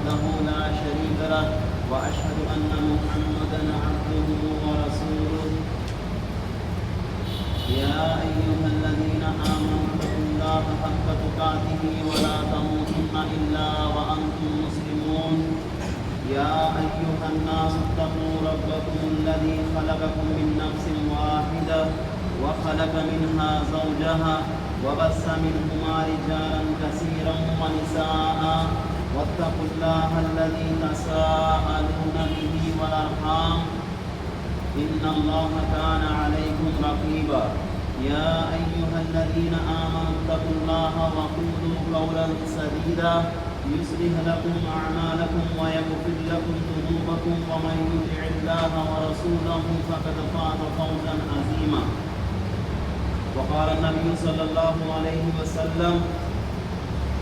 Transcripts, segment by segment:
وحده لا شريك له وأشهد أن محمدا عبده ورسوله يا أيها الذين آمنوا اتقوا الله حق تقاته ولا تموتن إلا وأنتم مسلمون يا أيها الناس اتقوا ربكم الذي خلقكم من نفس واحدة وخلق منها زوجها وبث منهما رجالا كثيرا ونساء واتقوا الله الذي تساءلون به والأرحام إن الله كان عليكم رقيبا يا أيها الذين آمنوا اتقوا الله وقولوا قولا سديدا يصلح لكم أعمالكم ويغفر لكم ذنوبكم ومن يطع الله ورسوله فقد فاز فوزا عظيما وقال النبي صلى الله عليه وسلم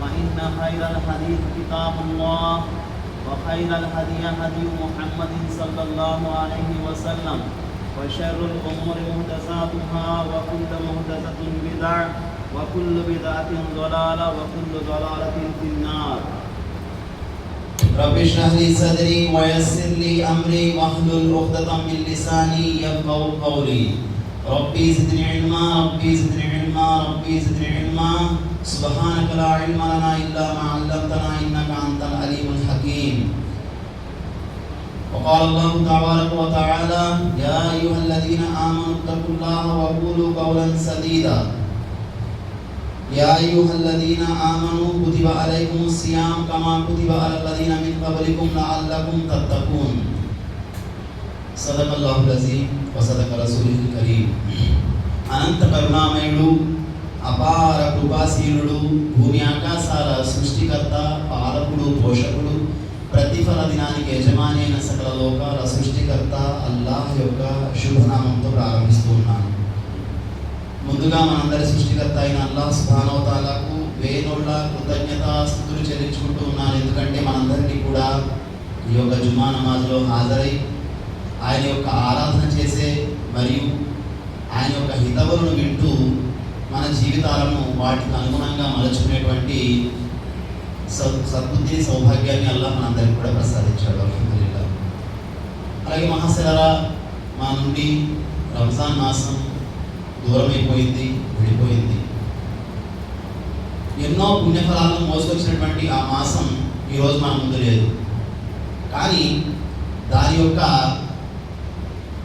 فإن خير الحديث كتاب الله وخير الهدي هدي محمد صلى الله عليه وسلم وشر الأمور محدثاتها وكل محدثة بدعة وكل بدعة ضلالة وكل ضلالة في النار رب اشرح لي صدري ويسر لي أمري واحلل عقدة من لساني يفقهوا قولي ربي زدني علما ربي زدني علما ربي زدني علما سبحانك لا علم لنا إلا ما علمتنا إنك أنت العليم الحكيم وقال الله تبارك وتعالى يا أيها الذين آمنوا اتقوا الله وقولوا قولا سديدا يا أيها الذين آمنوا كتب عليكم الصيام كما كتب على الذين من قبلكم لعلكم تتقون صدق الله العظيم وصدق رسوله الكريم అనంత కరుణామయుడు అపార కృపాశీలుడు భూమి ఆకాశాల సృష్టికర్త పాలకుడు పోషకుడు ప్రతిఫల దినానికి యజమాని అయిన సకల లోకాల సృష్టికర్త అల్లాహ్ యొక్క శుభనామంతో ప్రారంభిస్తూ ఉన్నాను. ముందుగా మనందరి సృష్టికర్త అయిన అల్లాహ్ సుబ్హానహు వ తఆలాకు వేనోళ్ళ కృతజ్ఞతాస్తుతులు చెల్లించుకుంటూ ఉన్నాను. ఎందుకంటే మనందరినీ కూడా ఈ యొక్క జుమా నమాజ్లో హాజరై ఆయన యొక్క ఆరాధన చేసే మరియు ఆయన యొక్క హితవులను వింటూ మన జీవితాలను వాటికి అనుగుణంగా మలుచుకునేటువంటి సద్బుద్ధి సౌభాగ్యాన్ని అల్లాహ్ మనందరికీ కూడా ప్రసాదించాడు. అల్హమ్దులిల్లాహ్. అలాగే మహాశిలరా మా నుండి రంజాన్ మాసం దూరమైపోయింది, విడిపోయింది. ఎన్నో పుణ్యఫలాలను మోసుకొచ్చినటువంటి ఆ మాసం ఈరోజు మన ముందు లేదు. కానీ దాని యొక్క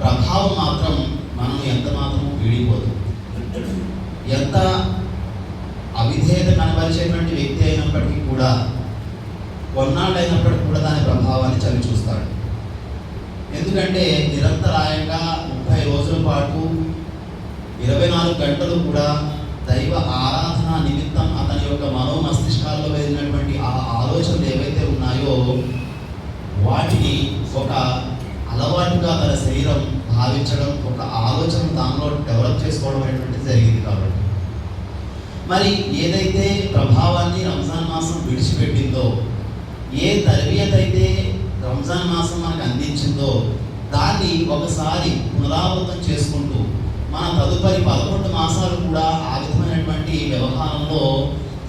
ప్రభావం మాత్రం మనం ఎంత మాత్రము వీడిపోదు. ఎంత అవిధేయత కనబరిచేటువంటి వ్యక్తి అయినప్పటికీ కూడా కొన్నాళ్ళు అయినప్పటికీ కూడా దాని ప్రభావాన్ని చవి చూస్తాడు. ఎందుకంటే నిరంతరాయంగా 30 రోజుల పాటు 24 గంటలు కూడా దైవ ఆరాధన నిమిత్తం అతని యొక్క మనోమస్తిష్కాల్లో వెళ్ళినటువంటి ఆ ఆలోచనలు ఏవైతే ఉన్నాయో వాటిని ఒక అలవాటుగా తన శరీరం భావించడం, ఒక ఆలోచన దానిలో డెవలప్ చేసుకోవడం అనేటువంటిది జరిగింది. కాబట్టి మరి ఏదైతే ప్రభావాన్ని రంజాన్ మాసం విడిచిపెట్టిందో, ఏ తరబియత్ అయితే రంజాన్ మాసం మనకు అందించిందో దాన్ని ఒకసారి పునరావృతం చేసుకుంటూ మన తదుపరి 11 మాసాలు కూడా ఆ విధమైనటువంటి వ్యవహారంలో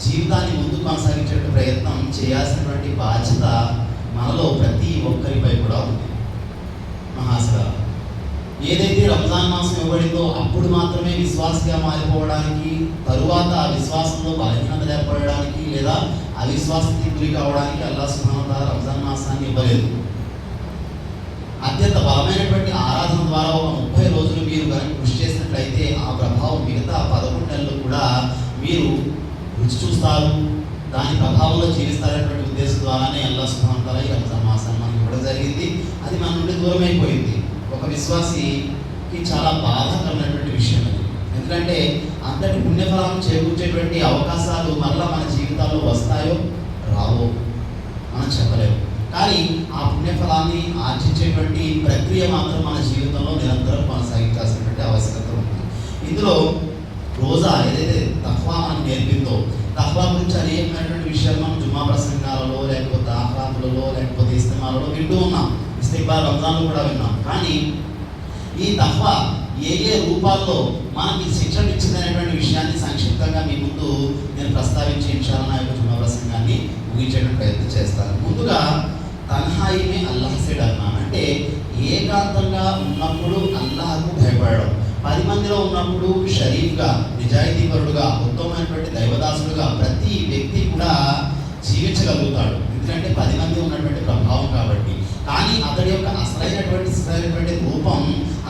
జీవితాన్ని ముందుకు కొనసాగించే ప్రయత్నం చేయాల్సినటువంటి బాధ్యత మనలో ప్రతి ఒక్కరిపై కూడా ఉంది. మహాశిల ఏదైతే రంజాన్ మాసం ఇవ్వబడిందో అప్పుడు మాత్రమే విశ్వాసగా మారిపోవడానికి, తరువాత ఆ విశ్వాసంలో బలహీనత ఏర్పడడానికి లేదా అవిశ్వాసానికి గురి కావడానికి అల్లాహ్ సుబ్హానహు వ తఆలా రంజాన్ మాసాన్ని ఇవ్వలేదు. అత్యంత బలమైనటువంటి ఆరాధన ద్వారా ఒక 30 రోజులు మీరు కనుక కృషి చేసినట్లయితే ఆ ప్రభావం మిగతా 11 నెలలు కూడా మీరు రుచి చూస్తారు, దాని ప్రభావంలో జీవిస్తారనేటువంటి ఉద్దేశం ద్వారానే అల్లాహ్ సుబ్హానహు వ తఆలా ఈ రంజాన్ మాసాన్ని మనకి ఇవ్వడం జరిగింది. అది మన నుండి దూరం అయిపోయింది. ఒక విశ్వాసికి చాలా బాధాకరమైనటువంటి విషయం అది. ఎందుకంటే అంతటి పుణ్యఫలాలను చేకూర్చేటువంటి అవకాశాలు మరలా మన జీవితాల్లో వస్తాయో రావో మనం చెప్పలేము. కానీ ఆ పుణ్యఫలాన్ని ఆర్జించేటువంటి ప్రక్రియ మాత్రం మన జీవితంలో నిరంతరం కొనసాగించాల్సినటువంటి ఆవశ్యకత ఉంది. ఇందులో రోజా ఏదైతే తఖ్వా మనకు నేర్పిందో, తఖ్వా గురించి అనేకమైనటువంటి విషయాలు మనం జుమ్మా ప్రసంగాలలో లేకపోతే ఆహ్లాదులలో లేకపోతే ఇస్తమాలలో వింటూ ఉన్నాం. ఇస్తిగ్బాల్ రంజాన్లో కూడా విన్నాం. కానీ ఈ తఖ్వా ఏ ఏ రూపాల్లో మనకి శిక్షణ ఇచ్చిందనేటువంటి విషయాన్ని సంక్షిప్తంగా మీ ముందు నేను ప్రస్తావించి ఇన్షాల్లాహ్ నా యొక్క జుమ్మా ప్రసంగాన్ని ముగించేటువంటి ప్రయత్నం చేస్తాను. ముందుగా తన్హాయి మే అల్లాహ్ సే డర్నా అంటే ఏకాంతంగా ఉన్నప్పుడు అల్లాహకు భయపడడం, 10 మందిలో ఉన్నప్పుడు షరీఫ్గా, నిజాయితీపరుడుగా, ఉత్తమమైనటువంటి దైవదాసుడుగా ప్రతి వ్యక్తి కూడా జీవించగలుగుతాడు. ఎందుకంటే 10 మంది ఉన్నటువంటి ప్రభావం కాబట్టి. కానీ అతడి యొక్క అసలైనటువంటి రూపం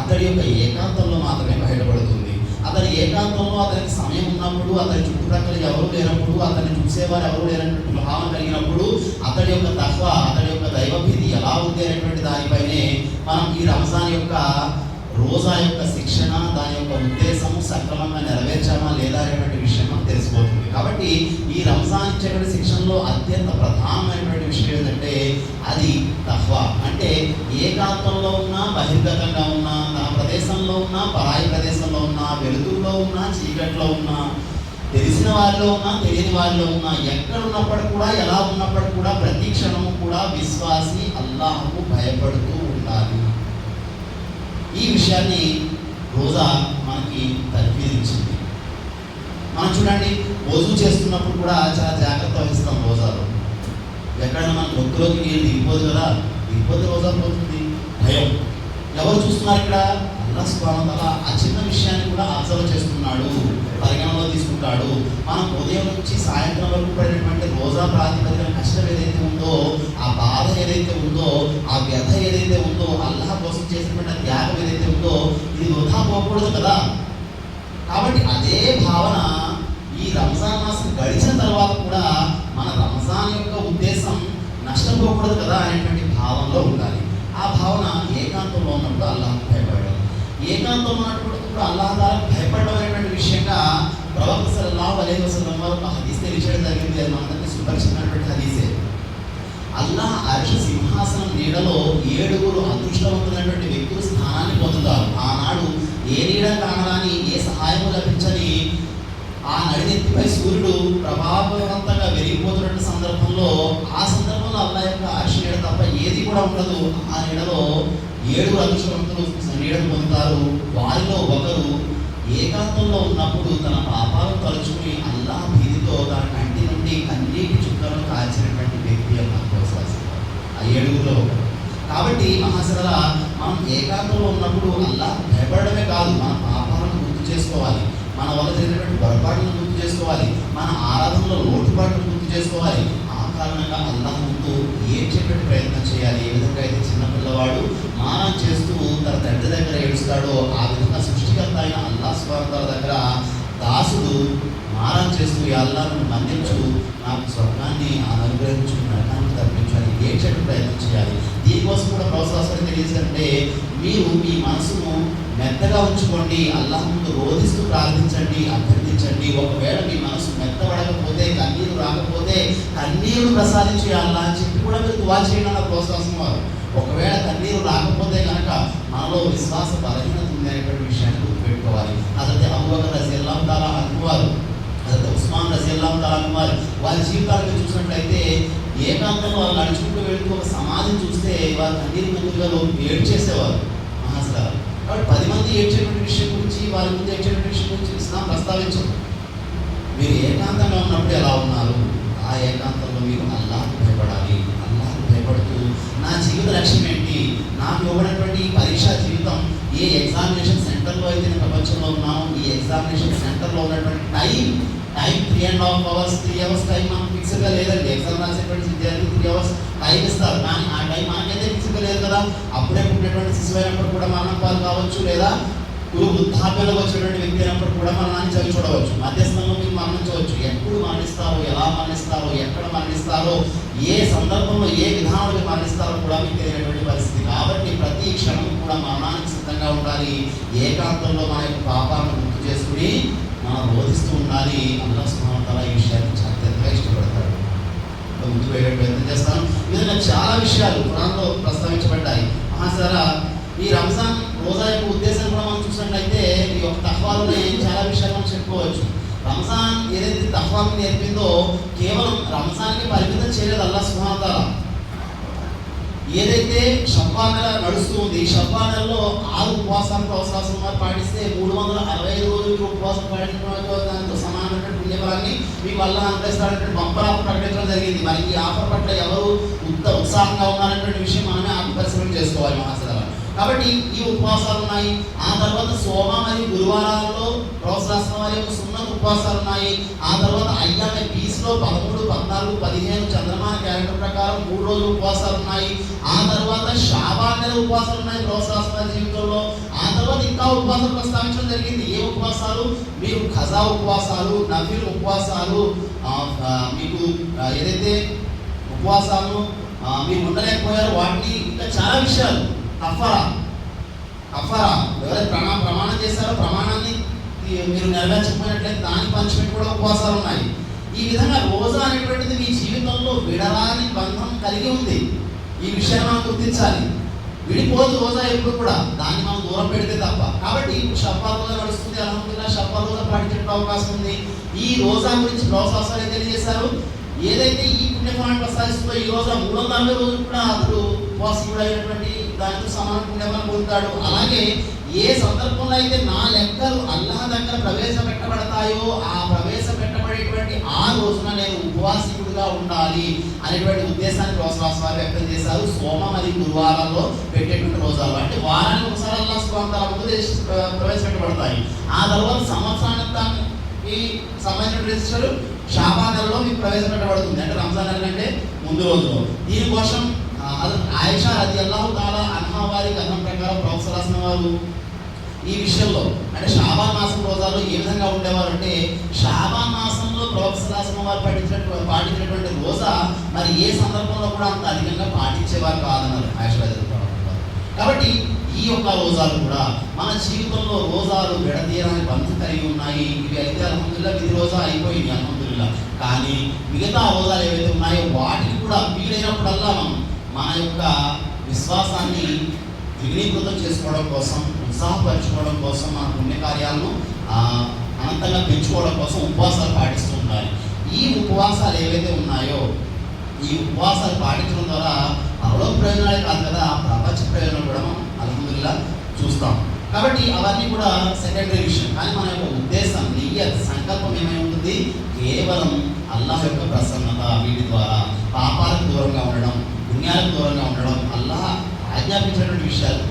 అతడి యొక్క ఏకాంతంలో మాత్రమే బయటపడుతుంది. అతని ఏకాంతంలో అతనికి సమయం ఉన్నప్పుడు, అతని చుట్టుప్రక్కల ఎవరు లేనప్పుడు, అతన్ని చూసేవారు ఎవరు లేనటువంటి భావన కలిగినప్పుడు అతడి యొక్క తఖ్వా, అతడి యొక్క దైవభీతి ఎలా ఉంది అనేటువంటి దానిపైనే మనం ఈ రంజాన్ యొక్క రోజా యొక్క శిక్షణ, దాని యొక్క ఉద్దేశము సక్రమంగా నెరవేర్చామా లేదా అనేటువంటి విషయం మనకు తెలిసిపోతుంది. కాబట్టి ఈ రంజాన్ ఇచ్చేటువంటి శిక్షణలో అత్యంత ప్రధానమైనటువంటి విషయం ఏంటంటే అది తఖ్వా. అంటే ఏకాంతంలో ఉన్నా, బహిర్గతంగా ఉన్నా, తన ప్రదేశంలో ఉన్నా, పరాయి ప్రదేశంలో ఉన్నా, వెలుతురులో ఉన్నా, చీకట్లో ఉన్నా, తెలిసిన వారిలో ఉన్నా, తెలియని వారిలో ఉన్నా, ఎక్కడ ఉన్నప్పటికీ కూడా, ఎలా ఉన్నప్పటికీ కూడా ప్రతి క్షణము కూడా విశ్వాసి అల్లాహకు భయపడుతూ ఉండాలి. ఈ విషయాన్ని రోజా మనకి తర్ఫీదించింది. మనం చూడండి, వజూ చేస్తున్నప్పుడు కూడా చాలా జాగ్రత్త వహిస్తాం రోజాలో. ఎక్కడైనా మన గొంతులోకి నీళ్ళు దిగిపోదు కదా, దిగిపోతే రోజా పోతుంది. భయం. ఎవరు చూస్తున్నారు ఇక్కడ? అల్లాహ్ సుబ్హానహు వ తఆలా ఆ చిన్న విషయాన్ని కూడా అబ్జర్వ్ చేస్తున్నాడు, పరిగణలో తీసుకుంటాడు. మనం ఉదయం నుంచి సాయంత్రం వరకు పడినటువంటి రోజా ప్రాతిపదికన కష్టం ఏదైతే ఉందో, ఆ బాధ ఏదైతే ఉందో, ఆ వ్యధ ఏదైతే ఉందో, అల్లాహ్ కోసం చేసినటువంటి త్యాగం ఏదైతే ఉందో, ఇది వృధా పోకూడదు కదా. కాబట్టి అదే భావన ఈ రంజాన్ మాసం గడిచిన తర్వాత కూడా మన రంజాన్ యొక్క ఉద్దేశం నష్టపోకూడదు కదా అనేటువంటి భావనలో ఉండాలి. ఆ భావన ఏకాంతంలో ఉన్నప్పుడు అల్లాహ్కు భయపడడం, ఏకాంతంలో ఉన్నప్పుడు అల్లాహ్ తాలాకు భయపడడం అనేటువంటి విషయంగా ప్రవక్త సల్లల్లాహు అలైహి వసల్లం వారు ఒక హదీస్ తెలియజేయడం జరిగింది. అది మనందరికీ సుపరిచితమైనటువంటి హదీసే. అల్లాహ్ అర్ష్ సింహాసనం నీడలో 7 అదృష్టవంతులైనటువంటి వ్యక్తులు స్థానాన్ని పొందుతారు. ఆనాడు ఏ నీడ కానరాని, ఏ సహాయము లభించని ఆ నడినెత్తిపై సూర్యుడు ప్రభావవంతంగా వెలిగిపోతున్న సందర్భంలో, ఆ సందర్భంలో అల్లాహ్ యొక్క అర్ష్ నీడ తప్ప ఏది కూడా ఉండదు. ఆ నీడలో 7 అదృష్టవంతులు నీడను పొందుతారు. వారిలో ఒకరు ఏకాంతంలో ఉన్నప్పుడు తన పాపాలను తలుచుకుని అల్లాహ్ భీతితో తన కంటి నుండి కన్నీటి చుక్కలను కాల్చినటువంటి వ్యక్తి అన్న విశ్వాసం ఆ 7గురిలో ఒకరు. కాబట్టి మహాశిరల మనం ఏకాంతంలో ఉన్నప్పుడు అల్లాహ్ భయపడమే కాదు, మన పాపాలను గుర్తు చేసుకోవాలి, మన వల్ల జరిగినటువంటి పొరపాట్లను గుర్తు చేసుకోవాలి, మన ఆరాధనలో లోటుపాట్లను గుర్తు చేసుకోవాలి. ఆ కారణంగా అల్లాహ్ ముందు ఏడ్చేటువంటి ప్రయత్నం చేయాలి. ఏ విధంగా అయితే చిన్నపిల్లవాడు మానం చేస్తూ తన తండ్రి దగ్గర ఏడుస్తాడో, ఆ విధంగా సృష్టికర్త అయిన అల్లాహ్ సుబ్హానహు వ తఆలా దగ్గర దాసుడు మారం చేస్తూ అల్లాహ్ను మన్నించు, నాకు స్వర్గాన్ని అనుగ్రహించు, నరకాన్ని తప్పించాలి, ఏడ్చేటువంటి ప్రయత్నం చేయాలి. దీనికోసం కూడా ప్రోత్సాహం తెలియజేస్తే మీరు మీ మనసును మెత్తగా ఉంచుకోండి, అల్లాహ్ ముందు రోధిస్తూ ప్రార్థించండి, అభ్యర్థించండి. ఒకవేళ మీ మనసు మెత్తబడకపోతే, కన్నీరు రాకపోతే కన్నీరు ప్రసాదించి అల్లాహ్ అని చెప్పి కూడా మీరు దువా చేయండి అన్న ప్రోత్సాహం వారు. ఒకవేళ కన్నీరు రాకపోతే కనుక మనలో విశ్వాస బలహీనత ఉంది అనేటువంటి విషయాన్ని గుర్తుపెట్టుకోవాలి. హజరత్ అబూబకర్ రజియల్లాహు తఆలా అన్హు వారు, హజరత్ ఉస్మాన్ రజియల్లాహు తఆలా అన్హు వారు, వారి జీవితాలను చూసినట్లయితే ఏకాంతంలో వాళ్ళు నడుచుకుంటూ వెళ్తూ ఒక సమాధిని చూస్తే వారు కన్నీరు ముందుగా ఏడ్చేసేవారు మహాశిరాలు. కాబట్టి 10 మంది ఏడ్చేటువంటి విషయం గురించి, వారి ముందు ఏడ్చేటువంటి విషయం గురించి ఇస్లాం ప్రస్తావించదు. మీరు ఏకాంతంగా ఉన్నప్పుడు ఎలా ఉన్నారు? ఆ ఏకాంతంలో మీరు అల్లాహ్కు భయపడాలి. అల్లాహ్కు భయపడుతూ నా జీవిత లక్ష్యం ఏంటి, నాకు ఇవ్వబడినటువంటి పరీక్షా జీవితం, ఏ ఎగ్జామినేషన్ సెంటర్లో అయితే నేను ప్రపంచంలో ఉన్నాను, ఈ ఎగ్జామినేషన్ సెంటర్లో ఉన్నటువంటి టైం 3.5 hours 3 hours టైం మనకు ఫిక్స్డ్గా లేదండి. ఎగ్జామ్ రాసేటువంటి విద్యార్థి 3 hours టైం ఇస్తారు, కానీ ఆ టైం మనకైతే ఫిక్స్డ్గా లేదు కదా. అప్పుడే పుట్టినటువంటి శిశువు అయినప్పుడు కూడా మరణం పాలు కావచ్చు, లేదా వృద్ధాప్యంలో వచ్చేటువంటి వ్యక్తి అయినప్పుడు కూడా మరణాన్ని చవి చూడవచ్చు, మధ్యస్థంలో మీరు మరణించవచ్చు. ఎప్పుడు మరణిస్తారో, ఎలా మరణిస్తారో, ఎక్కడ మరణిస్తారో, ఏ సందర్భంలో ఏ విధానంలో మరణిస్తారో కూడా మీకు తెలియనటువంటి పరిస్థితి. కాబట్టి ప్రతి క్షణం కూడా మరణానికి సిద్ధంగా ఉండాలి. ఏకాంతంలో మన యొక్క పాపాలను గుర్తు చేసుకుని మనం రోధిస్తూ ఉండాలి. అల్లాహ్ సుబ్హానహు వ తఆలా ఈ విషయాన్ని అత్యంతగా ఇష్టపడతాడు. ముందుకు వెళ్ళే ప్రయత్నం చేస్తాను. ఈ విధంగా చాలా విషయాలు ఖురాన్లో ప్రస్తావించబడ్డాయి. మహాశిరా, ఈ రంజాన్ రోజా యొక్క ఉద్దేశం కూడా మనం చూసినట్లయితే ఈ యొక్క తఖ్వాలోనే చాలా విషయాలు మనం చెప్పుకోవచ్చు. రంజాన్ ఏదైతే తఖ్వాను నేర్పిందో కేవలం రంజాన్కి పరిమితం చేయలేదు అల్లాహ్ సుబ్హానహు వ తఆలా. ఏదైతే షవ్వాల్ నెల నడుస్తూ ఉంది, షవ్వాల్ నెలలో 6 ఉపవాసాలకు అవసరం పాటిస్తే 365 రోజులు ఉపవాసం పాటించడంతో దాంతో సమానమైన పుణ్యఫలాన్ని మీకు అల్లాహ్ అనుగ్రహిస్తాడంటే బంపర్ ఆఫర్ ప్రకటించడం జరిగింది. మరి ఈ ఆఫర్ పట్ల ఎవరు ఉత్సాహంగా ఉన్నారనేటువంటి విషయం మనమే ఆత్మపరిశీలన చేసుకోవాలి మహాశివరాత్రి. కాబట్టి ఈ ఉపవాసాలు ఉన్నాయి. ఆ తర్వాత సోమ మరియు గురువారాల్లో ప్రొఫెసర్ వారి యొక్క సున్నత ఉపవాసాలు ఉన్నాయి. ఆ తర్వాత అయ్యామే పీస్లో 13, 14, 15 చంద్రమాన క్యాలెండర్ ప్రకారం 3 రోజులు ఉపవాసాలు ఉన్నాయి. ఆ తర్వాత షాబాన్ నెల ఉపవాసాలు ఉన్నాయి ప్రొఫెసర్ వారి జీవితంలో. ఆ తర్వాత ఇంకా ఉపవాసాలు ప్రస్తావించడం జరిగింది. ఏ ఉపవాసాలు? మీరు ఖజా ఉపవాసాలు, నఫిల్ ఉపవాసాలు, మీకు ఏదైతే ఉపవాసాలు మీరు ఉండలేకపోయారు వాటిని, ఇంకా చాలా విషయాలు. కఫరా ఎవరైతే ప్రమాణం చేశారో ప్రమాణాన్ని మీరు నెరవేర్చకపోయినట్లయితే దాని పంచిపెట్టి కూడా ఉపవాసాలు ఉన్నాయి. ఈ విధంగా రోజా అనేటువంటిది మీ జీవితంలో విడరాని బంధం కలిగి ఉంది. ఈ విషయాన్ని మనం గుర్తించాలి. విడిపోదు రోజా ఎప్పుడు కూడా, దాన్ని మనం దూరం పెడితే తప్ప. కాబట్టి ఇప్పుడు షవ్వాల్ రోజా నడుస్తుంది, అల్హమ్దులిల్లాహ్ షవ్వాల్ రోజా పాటించే అవకాశం ఉంది. ఈ రోజా గురించి ప్రొఫెసర్ తెలియజేశారు. ఏదైతే ఈ పుణ్యఫలాన్ని ప్రసాదిస్తుందో ఈ రోజు 340 రోజులు కూడా అతడు ఉపవాసీయుడు అయినటువంటి దానితో సమాన పుణ్యఫలం పొందుతాడు. అలాగే ఏ సందర్భంలో అయితే నా లెక్కలు అల్లాహ్ దగ్గర ప్రవేశపెట్టబడతాయో ఆ ప్రవేశపెట్టబడేటువంటి ఆ రోజున నేను ఉపవాసీయుడిగా ఉండాలి అనేటువంటి ఉద్దేశాన్ని ప్రొఫెసర్ వారు వ్యక్తం చేశారు. సోమ మరియు గురువారాల్లో పెట్టేటువంటి రోజాలు అంటే వారానికి ఒకసారి అల్లాహ్ సుబ్హానహు వ తఆలా ప్రవేశపెట్టబడతాయి. ఆ తర్వాత సంవత్సరానికి సంబంధించిన రిజిస్టర్ షాబాన్ నెలలో మీకు ప్రవేశపెట్టబడుతుంది, అంటే రంజాన్ నెల కంటే ముందు రోజులో. దీనికోసం ఆయిషా రదియల్లాహు తఆలా అన్హా వారి కథనం ప్రకారం ప్రొఫెసర్ వారు ఈ విషయంలో అంటే షాబాన్ మాసం రోజాలు ఏ విధంగా ఉండేవారు అంటే, షాబాన్ మాసంలో ప్రొఫెసర్ వారు పాటించినటువంటి రోజా మరి ఏ సందర్భంలో కూడా అంత అధికంగా పాటించేవారు కాదన్నారు ఆయిషా రదియల్లాహు తఆలా. కాబట్టి ఈ యొక్క రోజాలు కూడా మన జీవితంలో రోజాలు విడదీయడానికి బంధం కలిగి ఉన్నాయి. ఇవి అయితే అల్హమ్దులిల్లాహ్ విధి రోజా అయిపోయింది అల్హమ్దులిల్లాహ్. కానీ మిగతా రోజాలు ఏవైతే ఉన్నాయో వాటిని కూడా వీలైనప్పుడల్లా మన యొక్క విశ్వాసాన్ని ద్విగుణీకృతం చేసుకోవడం కోసం, ఉత్సాహపరచుకోవడం కోసం, మన పుణ్యకార్యాలను అనంతంగా పెంచుకోవడం కోసం ఉపవాసాలు పాటిస్తూ ఉండాలి. ఈ ఉపవాసాలు ఏవైతే ఉన్నాయో ఈ ఉపవాసాలు పాటించడం ద్వారా పరలోక ప్రయోజనాలే కాదు కదా, ప్రపంచ ప్రయోజనాలు కూడా మనం అల్హమ్దులిల్లాహ్ చూస్తాం. కాబట్టి అవన్నీ కూడా సెకండరీ విషయం. కానీ మన యొక్క ఉద్దేశం, నియ్యత్, సంకల్పం ఏమై ఉంటుంది? కేవలం అల్లాహ్ యొక్క ప్రసన్నత. వీటి ద్వారా పాపాలకు దూరంగా ఉండడం, పుణ్యాలకు దూరంగా ఉండడం, అల్లాహ్ ఆజ్ఞాపించినటువంటి విషయాలు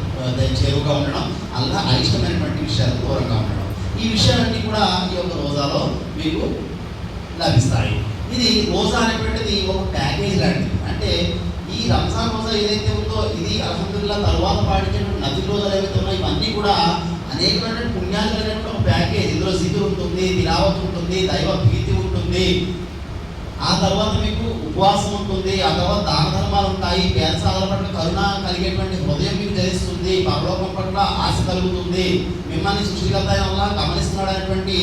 చేరువుగా ఉండడం, అల్లాహ్ అయిష్టమైనటువంటి విషయాలకు దూరంగా ఉండడం. ఈ విషయాలన్నీ కూడా ఈ యొక్క రోజాలో మీకు లభిస్తాయి. ఇది రోజా అనేటువంటిది ఒక ప్యాకేజ్ లాంటిది. అంటే ఈ రంజాన్ రోజా ఏదైతే ఉందో ఇది అల్హమ్దులిల్లాహ్ తరువాత పాటించేటువంటి నది రోజాలు ఏవైతే ఉన్నాయో ఇవన్నీ కూడా అనేకమైన పుణ్యాలు అనేటువంటి ఒక ప్యాకేజ్. ఇందులో జికిర్ ఉంటుంది, తిలావత్ ఉంటుంది, దైవ భీతి ఉంటుంది, ఆ తర్వాత మీకు ఉపవాసం ఉంటుంది, ఆ తర్వాత దాన ధర్మాలు ఉంటాయి, పేద సాధన పట్ల కరుణ కలిగేటువంటి హృదయం మీకు జనిస్తుంది, పరలోకం పట్ల ఆశ కలుగుతుంది, మిమ్మల్ని సృష్టికర్త అల్లాహ్ గమనిస్తున్నాడు అనేటువంటి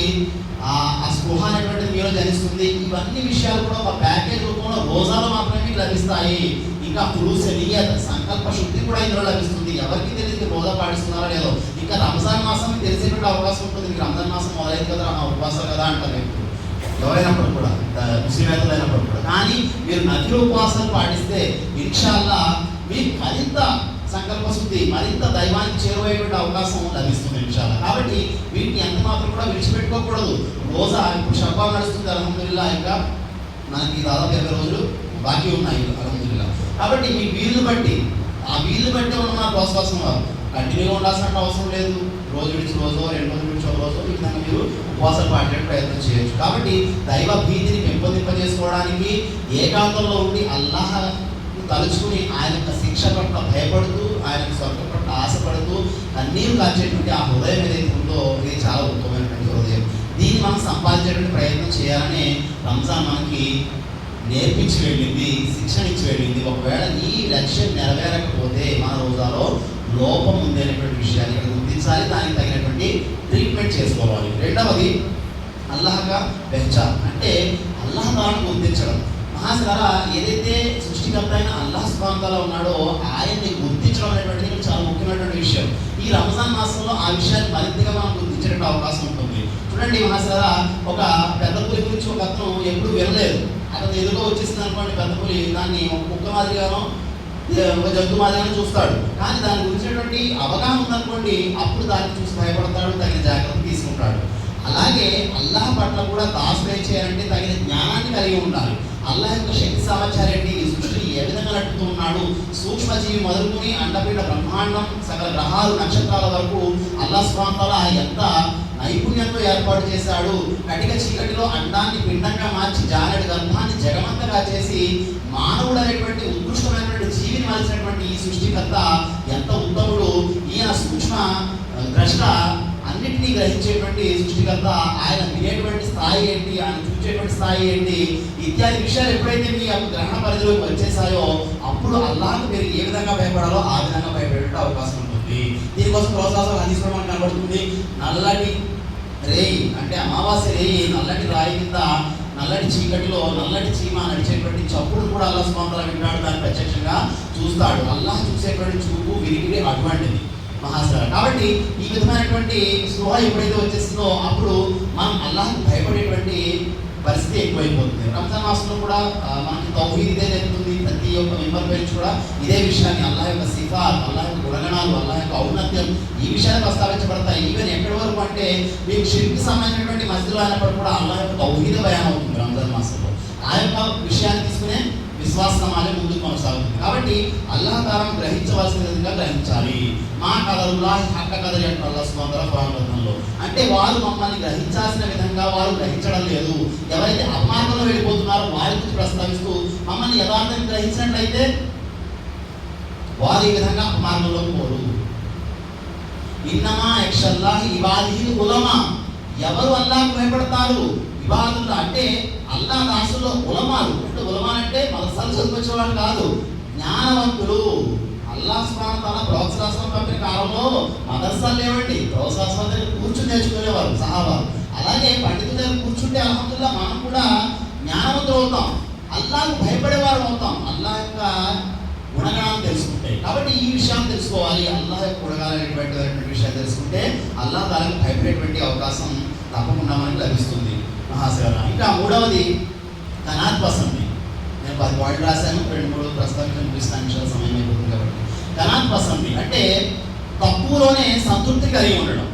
ఆ స్పృహ అనేటువంటిది మీలో జనిస్తుంది. ఇవన్నీ విషయాలు కూడా ఒక ప్యాకేజ్ రూపంలో రోజాలు మాత్రమే మీకు లభిస్తాయి. ఇంకా ఖులూస్ నియత్, సంకల్ప శుద్ధి కూడా ఇందులో లభిస్తుంది. ఎవరికి తెలియదు రోజా పాటిస్తున్నారో లేదో. ఇంకా రంజాన్ మాసం తెలిసేటువంటి అవకాశం ఉంటుంది. మీకు రంజాన్ మాసం మొదలైంది కదా, ఉపవాసాలు కదా అంటారు ఎవరైనప్పుడు కూడా, ముస్లిమేతలు అయినప్పుడు కూడా. కానీ మీరు నఫిల్ ఉపవాసాలు పాటిస్తే ఇన్షాల్లాహ్ మీకు మరింత సంకల్ప శుద్ధి, మరింత దైవానికి చేరువయ్యేటువంటి అవకాశం లభిస్తుంది ఇన్షాల్లాహ్. కాబట్టి వీటిని ఎంత మాత్రం కూడా విడిచిపెట్టుకోకూడదు. రోజా ఇప్పుడు షవ్వాల్ నడుస్తుంది అల్హమ్దులిల్లాహ్, ఇంకా మనకి దాదాపు 20 రోజులు బాకీ ఉన్నాయి అల్హమ్దులిల్లాహ్. కాబట్టి మీ వీలు బట్టి ఉన్న ప్రోత్సాహం వారు కంటిన్యూగా ఉండాల్సిన అవసరం లేదు. రోజు విడిచి రోజు, 2 రోజులు విడిచి ఒక రోజు, ఈ విధంగా మీరు ఉపవాసాలు పాటే ప్రయత్నం చేయొచ్చు. కాబట్టి దైవ భీతిని పెంపొందింపజేసుకోవడానికి ఏకాంతంలో ఉండి అల్లాహ్ తలుచుకుని ఆయన యొక్క శిక్ష పట్ల భయపడుతూ, ఆయన స్వర్గం పట్ల ఆశపడుతూ కన్నీరు కాచేటువంటి ఆ హృదయం ఏదైతే ఉందో ఇది చాలా ఉత్తమమైనటువంటి హృదయం. దీన్ని మనం సంపాదించేటువంటి ప్రయత్నం చేయాలని రంజాన్ మనకి నేర్పించి వెళ్ళింది, శిక్షణ ఇచ్చి వెళ్ళింది. ఒకవేళ ఈ లక్ష్యం నెరవేరకపోతే మన రోజాలో లోపం ఉంది అనేటువంటి విషయాన్ని ఇక్కడ గుర్తించాలి, దానికి తగినటువంటి ట్రీట్మెంట్ చేసుకోవాలి. రెండవది అల్లాహగా పెంచాలి, అంటే అల్లాహ్ తాను గుర్తించడం. మహాశివరా ఏదైతే సృష్టికర్త అయిన అల్లాహ్ సుబ్హానహు వ తఆలా ఉన్నాడో ఆయన్ని గుర్తించడం అనేటువంటిది చాలా ముఖ్యమైనటువంటి విషయం. ఈ రంజాన్ మాసంలో ఆ విషయాన్ని మరింతగా మనం గుర్తించేటువంటి అవకాశం ఉంటుంది. చూడండి మహాశివరా, ఒక పెద్ద పులి గురించి ఒక అతను ఎప్పుడు వినలేదు. అతను ఎదురుగా వచ్చేసింది అనుకోండి పెద్ద పులి, దాన్ని ఒక కుక్క మాదిరిగానో ఒక జంతు మాదిరిగానో చూస్తాడు. కానీ దాని గురించినటువంటి అవగాహన ఉందనుకోండి, అప్పుడు దాన్ని చూసి భయపడతాడు, తగిన జాగ్రత్త తీసుకుంటాడు. అలాగే అల్లాహ్ పట్ల కూడా దాసులు చేయాలంటే తగిన జ్ఞానాన్ని కలిగి ఉండాలి. ఆ అల్లాహ్ యొక్క శక్తి సామర్థ్యాలు ఏంటి, ఈ సృష్టిని ఏ విధంగా నడుపుతూ ఉన్నాడు, సూక్ష్మజీవి మొదలుకొని అండపీఠ బ్రహ్మాండం సకల గ్రహాలు నక్షత్రాల వరకు అల్లాహ్ సుబ్హానహు వ తఆలా ఎంత నైపుణ్యంతో ఏర్పాటు చేశాడు. కటిక చీకటిలో అండాన్ని పిండంగా మార్చి జానెడు గర్భాన్ని జగమంతగా చేసి మానవుడు అనేటువంటి ఉత్కృష్టమైనటువంటి జీవిని మలిచినటువంటి ఈ సృష్టికర్త ఎంత ఉత్తముడు. ఈయన సూక్ష్మ ద్రష్ట, అన్నింటినీ గ్రహించేటువంటి సృష్టికర్త. ఆయన వినేటువంటి స్థాయి ఏంటి, ఆయన చూసేటువంటి స్థాయి ఏంటి ఇత్యాది విషయాలు ఎప్పుడైతే మీ గ్రహణ పరిధిలోకి వచ్చేసాయో అప్పుడు అల్లాహ్కు మీరు ఏ విధంగా భయపడాలో ఆ విధంగా భయపడే అవకాశం ఉంటుంది. దీనికోసం ప్రోత్సాహం హదీస్లో మనకు కనబడుతుంది. నల్లటి రేయి అంటే అమావాస్య రేయి, నల్లటి రాయి కింద నల్లటి చీకటిలో నల్లటి చీమ నడిచేటువంటి చప్పుడు కూడా అల్లాహ్ సుబ్హానహు వ తఆలా వింటాడు, దాన్ని ప్రత్యక్షంగా చూస్తాడు. అల్లాహ్ చూసేటువంటి చూపు విరిగిడి అటువంటిది మహాశర. కాబట్టి ఈ విధమైనటువంటి స్పృహ ఎప్పుడైతే వచ్చేస్తుందో అప్పుడు మనం అల్లాహ్కి భయపడేటువంటి పరిస్థితి ఎక్కువైపోతుంది. రంజాన్ మాసంలో కూడా మనకి తౌహీద్ ఇదే చెప్తుంది. ప్రతి ఒక్క మెంబర్ పేరు కూడా ఇదే విషయాన్ని, అల్లాహ్ యొక్క సిఫాత్, అల్లాహ్ యొక్క గుణగణాలు, అల్లాహ్ యొక్క ఔన్నత్యం ఈ విషయాలు ప్రస్తావించబడతాయి. ఈవెన్ ఎక్కడి వరకు అంటే మీకు షిర్క్కి సంబంధించినటువంటి మస్జిద్లో అయినప్పుడు కూడా అల్లాహ్ యొక్క తౌహీద్ బయాన్ అవుతుంది రంజాన్ మాసంలో. ఆ యొక్క విషయాన్ని తీసుకునే విశ్వాస సమాజం ముందుకు కొనసాగుతుంది. కాబట్టి అల్లాహ్ తాలా గ్రహించవలసిన విధంగా గ్రహించాలి. మా కదరుల్లాహి హక్క కదరి అంటారు అల్లాహ్ సుబ్హానహు వ తఆలా ఖురాన్ గ్రంథంలో. అంటే వారు మమ్మల్ని గ్రహించాల్సిన విధంగా వారు గ్రహించడం లేదు. ఎవరైతే అపమార్గంలో వెళ్ళిపోతున్నారో వారి గురించి ప్రస్తావిస్తూ మమ్మల్ని యథార్థంగా గ్రహించినట్లయితే వారు ఈ విధంగా అపమార్గంలో పోరు. ఇన్నమా యక్షల్లాహి ఇబాదిహిల్ ఉలమా, ఎవరు అల్లాహ్కు భయపడతారు ఇబాదులు అంటే అల్లాహ్ దాసుల్లో ఉలమాలు. అంటే ఉలమాలు అంటే మదర్సాలు చదువుకొచ్చే వాళ్ళు కాదు, జ్ఞానవంతులు. అల్లాహ్ సుబ్హానహు వ తఆలా ప్రవక్తల పంపిన కాలంలో మదర్సాలు లేవండి, ప్రవక్తల దగ్గర కూర్చుని నేర్చుకునేవారు సహాబాలు. అలాగే పండితుల దగ్గర కూర్చుంటే అల్హమ్దుల్లాహ్ మనం కూడా జ్ఞానవంతులు అవుతాం, అల్లాహ్కు భయపడేవారు అవుతాం, అల్లాహ్ యొక్క గుణగణాలు తెలుసుకుంటే. కాబట్టి ఈ విషయాన్ని తెలుసుకోవాలి. అల్లాహ్ యొక్క గుణగాలైనటువంటి విషయాలు తెలుసుకుంటే అల్లాహ్ తాలాకు భయపడేటువంటి అవకాశం తప్పకుండా మనకి లభిస్తుంది మహాశివ. ఇంకా మూడవది కనాత్ పసంది. నేను 10 పాయింట్లు రాశాను, 2-3 ప్రస్తావించిన విషయాలు సమయం అయిపోతుంది కాబట్టి. కనాత్ పసంది అంటే తక్కువలోనే సంతృప్తి కలిగి ఉండడం.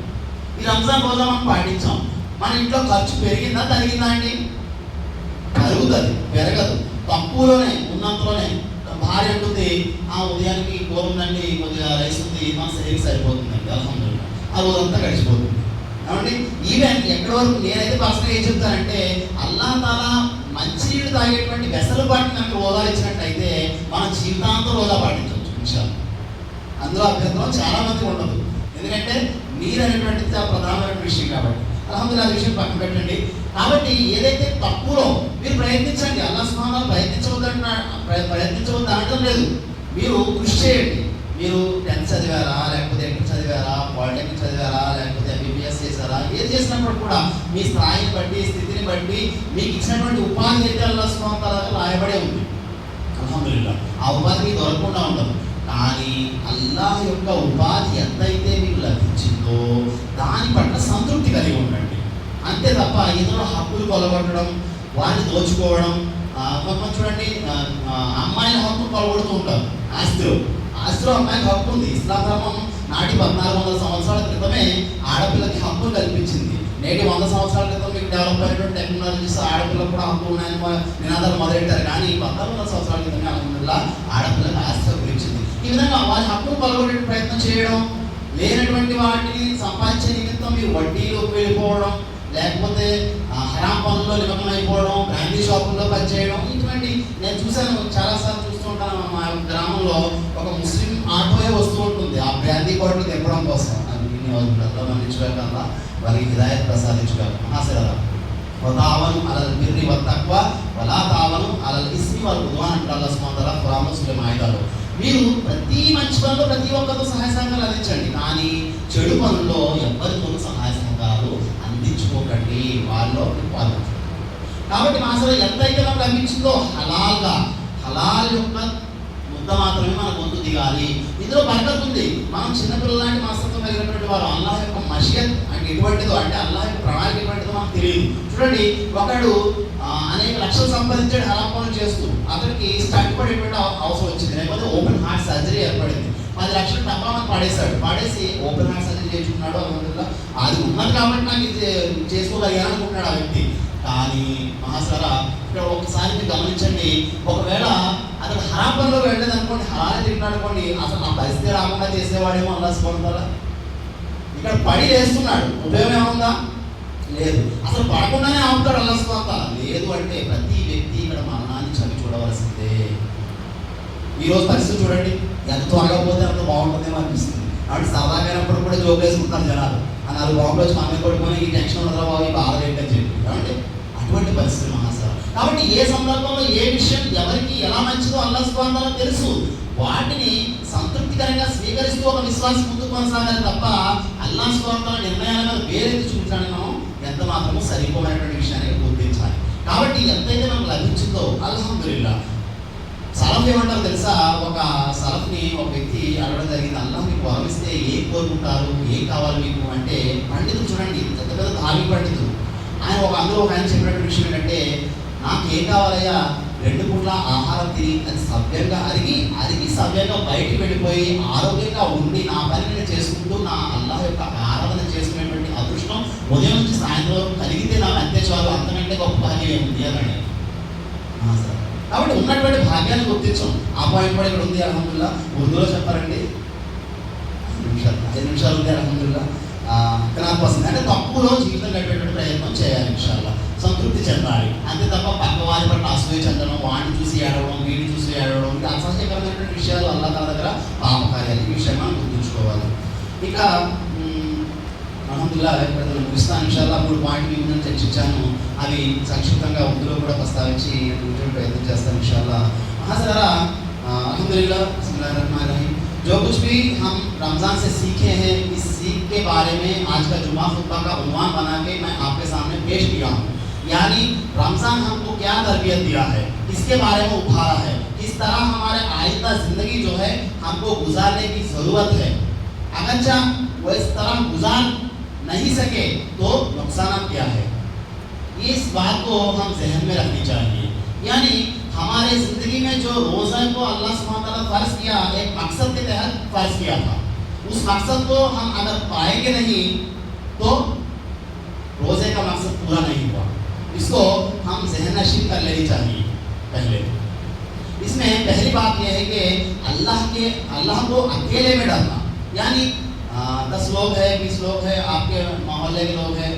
ఈ రంజాన్ రోజు మనం పాటించాం. మన ఇంట్లో ఖర్చు పెరిగిందా తరిగిందా అండి? పెరుగుతుంది, పెరగదు. తక్కువలోనే ఉన్నంతలోనే. భార్య ఉంటుంది, ఆ ఉదయానికి కూర ఉందండి, కొద్దిగా రైస్ ఉంది, మన శరీరం సరిపోతుందండి, అల్హమ్దులిల్లాహ్, ఆ రోజంతా గడిచిపోతుంది. కాబట్టి ఈవెన్ ఎక్కడి వరకు నేనైతే పర్సనల్గా ఏం చెప్తానంటే అల్లాహ్ తాలా మంచినీళ్ళు తాగేటువంటి వెసలుబాటుని మనకు హోదా ఇచ్చినట్టయితే మన జీవితాంతం రోజా పాటించవచ్చు విషయాలు. అందులో అభ్యంతరం చాలా మంది ఉండదు, ఎందుకంటే నీరు అనేటువంటిది ప్రధానమైన విషయం కాబట్టి. అల్హమ్దులిల్లాహ్ విషయం పక్కన పెట్టండి. కాబట్టి ఏదైతే తక్కువలో మీరు ప్రయత్నించండి. అల్లాహ్ సుబ్హానహు వ తఆలా ప్రయత్నించవద్దు అనడం లేదు, మీరు కృషి చేయండి. మీరు 10th చదివారా, లేకపోతే ఇంటర్ చదివారా, పాలిటెక్నిక్ చదివారా, లేకపోతే MBBS చేశారా, ఏది చేసినప్పుడు కూడా మీ స్థాయిని బట్టి స్థితిని బట్టి మీకు ఇచ్చినటువంటి ఉపాధి అయితే అల్లాహ్ సుబ్హానహు వ తఆలా రాయబడే ఉంది. అల్హమ్దులిల్లాహ్ ఆ ఉపాధి మీకు దొరకకుండా ఉండదు. కానీ అల్లాహ్ యొక్క ఉపాధి ఎంతైతే మీకు లభించిందో దాని పట్ల సంతృప్తి కలిగి ఉండండి, అంతే తప్ప ఇతరుల హక్కులు కొలగొట్టడం, వారిని దోచుకోవడం. కొంతమంది చూడండి, అమ్మాయిల హక్కులు కొలగొడుతూ ఉంటారు. ఆస్తిలో అమ్మాయికి హక్కు ఉంది. ఇస్లాం ధర్మం నాటి 1400 సంవత్సరాల క్రితమే ఆడపిల్లకి హక్కులు కల్పించింది. నేటి 100 సంవత్సరాల క్రితం మీకు డెవలప్ అయినటువంటి టెక్నాలజీస్ ఆడపిల్లకు కూడా హక్కులు ఉన్నాయని నినాదాలు మొదలెట్టారు. కానీ 1400 సంవత్సరాల క్రితమే అల్హమ్దులిల్లాహ్ ఆడపిల్లకి ఆస్తి హక్కులు ఇచ్చింది. ఈ విధంగా వారి హక్కులు కొలగొట్టే ప్రయత్నం చేయడం, లేనటువంటి వాటిని సంపాదించే నిమిత్తం మీరు వడ్డీలోకి వెళ్ళిపోవడం, లేకపోతే హరాం పనుల్లో నిమగ్నమైపోవడం, బ్రాండీ షాపుల్లో పనిచేయడం, ఇటువంటి నేను చూశాను, చాలాసార్లు చూస్తూ ఉంటాను. మా గ్రామంలో ఒక ముస్లిం ఆటోయే వస్తూ ఉంటుంది ఆ బ్రాండీ బాటిల్ తెప్పడం కోసం. అది మన్నించగలరా, వారికి హిదాయత్ ప్రసాదించగలరు. మహాశిరా వతావను అలల్ బిర్రి వత్తక్వా వలా తావను అలల్ ఇస్మి వల్ ఉద్వాన్ అంటారు అల్లాహ్ సుబ్హానహు వ తఆలా ఖురాన్లో సూరా మాయిదాలో. మీరు ప్రతి మంచి పనుల్లో ప్రతి ఒక్కరితో సహాయ సహకారాలు అందించండి, కానీ చెడు పనుల్లో ఎవ్వరితోనూ సహాయ సహకారాలు అందించుకోకండి, వాళ్ళలో పాల్గొంచండి. కాబట్టి మాసలో ఎంతైతే మనకు లభించిందో హలాల్గా, హలాల్ యొక్క ముద్ద మాత్రమే మన ముందు దిగాలి. ఇందులో బరకత్ ఉంది. మనం చిన్నపిల్లల లాంటి మనస్తత్వం కలిగినటువంటి వారు. అల్లాహ్ యొక్క మషియత్ అంటే ఎటువంటిదో, అంటే అల్లాహ్ యొక్క ప్రణాళిక ఎటువంటిదో మనకు తెలియదు. చూడండి, ఒకడు అనేక లక్షలు సంపాదించాడు హరాం పనులు చేస్తూ, అతనికి స్టంట్ పడేటువంటి అవసరం వచ్చింది, లేకపోతే ఓపెన్ హార్ట్ సర్జరీ ఏర్పడింది. 10 లక్షలు డబ్బా మనం పడేసి ఓపెన్ హార్ట్ సర్జరీ చేసుకున్నాడు. అది ఉన్నది కాబట్టి నాకు ఇది చేసుకోగలిగాను అనుకుంటున్నాడు ఆ వ్యక్తి. కానీ మహాసారా ఇక్కడ ఒకసారి మీరు గమనించండి, ఒకవేళ అతను హరాం పనిలో వెళ్ళలేదు అనుకోండి, హరాన్ని తింటున్నాడు అనుకోండి, అసలు ఆ పరిస్థితి రాకుండా చేసేవాడేమో అల్లాహ్ సుబ్హానహు వ తఆలా. ఇక్కడ పడి వేస్తున్నాడు, ఉపయోగం ఏముందా? లేదు. అసలు పడకుండానే ఆపుతాడు అల్లాహ్ సుబ్హానహు వ తఆలా. లేదు అంటే ప్రతి వ్యక్తి ఇక్కడ మరణాన్ని చవి చూడవలసిందే. ఈరోజు పరిస్థితి చూడండి, ఎంత త్వరగా పోతే అంత బాగుంటుందేమో అనిపిస్తుంది. కాబట్టి సరదాగానప్పుడు కూడా జోక్ వేసుకుంటారు జనాలు, ఆ 4 బాంబులు వచ్చి మనమే కొట్టుకొని ఈ టెన్షన్ ఉండదు బాబు, ఈ బాధ ఏంటని చెప్పి. కాబట్టి అటువంటి పరిస్థితి మహాసారా. కాబట్టి ఏ సందర్భంలో ఏ విషయం ఎవరికి ఎలా మంచిదో అల్లాహ్ సుబ్హానహు వ తఆలా తెలుసు. వాటిని సంతృప్తికరంగా స్వీకరిస్తూ ఒక విశ్వాసం ముందుకు కొనసాగాలి తప్ప అల్లాహ్ సుబ్హానహు వ తఆలా నిర్ణయాల మీద వేరేది చూపించడానికి మనం ఎంత మాత్రమూ సరిపోయినటువంటి విషయాన్ని గుర్తించాలి. కాబట్టి ఎంతైతే మనకు లభించిందో అల్హమ్దులిల్లాహ్. సలఫ్ ఏమంటారు తెలుసా? ఒక సలఫ్ని ఒక వ్యక్తి అడగడం జరిగింది, అల్లాహ్ మీకు వరమిస్తే ఏం కోరుకుంటారు, ఏం కావాలి మీకు అంటే, పండితులు చూడండి, పెద్ద పెద్ద ధార్మిక పండితులు, అందులో ఒక ఆయన చెప్పినటువంటి విషయం ఏంటంటే, నాకు ఏం కావాలయ్యా, 2 పూట్ల ఆహారం తిని అది సవ్యంగా అరిగి సవ్యంగా బయటికి వెళ్ళిపోయి ఆరోగ్యంగా ఉండి నా పని నేను చేసుకుంటూ నా అల్లాహ్ యొక్క ఆరాధన చేసుకునేటువంటి అదృష్టం ఉదయం నుంచి సాయంత్రం కలిగితే నాకు అంతే చాలు, అంతకంటే గొప్ప భాగ్యం ఏముంది అని. సరే, కాబట్టి ఉన్నటువంటి భాగ్యాన్ని గుర్తించాం. ఆ పాయింట్ కూడా ఇక్కడ ఉంది అల్హమ్దులిల్లాహ్. ఉర్దూలో చెప్పారండి, 5 నిమిషాలు ఉంది అల్హమ్దులిల్లాహ్. వస్తుంది అంటే తక్కువలో జీవితం గడిపేటువంటి ప్రయత్నం చేయాలి, ఇన్షాల్లాహ్. సంతృప్తి చెందాలి అంతే తప్ప పక్క వారి పట్ల అసూయ చెందడం, వాడిని చూసి ఏడవడం, వీడిని చూసి ఏడవడం, ఇది అసహ్యకరమైనటువంటి విషయాలు అల్లాహ్ తాలా దగ్గర పాపకార్యాలు. ఈ విషయం మనం గుర్తుంచుకోవాలి. ఇక అల్హమ్దులిల్లాహ్ ఇప్పుడు ముగిస్తాను ఇన్షాల్లాహ్. 3 పాయింట్ మీ ముందు చర్చించాను, అవి సంక్షిప్తంగా ఉర్దూలో కూడా ప్రస్తావించి ప్రయత్నం చేస్తాను ఇన్షాల్లాహ్. మహాసరా अल्हम्दुलिल्लाह बिस्मिल्लाहिर्रहमानिर्रहीम। जो कुछ भी हम रमज़ान से सीखे हैं, इस सीख के बारे में आज का जुमा खुतबा का उन्वान बना के मैं आपके सामने पेश किया हूँ। यानी रमज़ान हमको क्या तरबियत दिया है, इसके बारे में उभारा है, किस तरह हमारे आइंदा ज़िंदगी जो है हमको गुजारने की ज़रूरत है। अगरचा वो इस तरह गुजार नहीं सके तो नुकसान क्या है, इस बात को हम जहन में रखनी चाहिए। यानी हमारे ज़िंदगी में जो रोज़ा को अल्लाह सुब्हानहू व तआला फ़र्ज़ किया, एक मकसद के तहत फ़र्ज़ किया था, उस मकसद को हम अगर पाएंगे नहीं तो रोज़े का मकसद पूरा नहीं हुआ। इसको हम ज़हन नशीन कर लेनी चाहिए। पहले इसमें पहली बात यह है कि अल्लाह को अकेले में डरना। यानी 10 लोग है, 20 लोग है, आपके मोहल्ले के लोग हैं,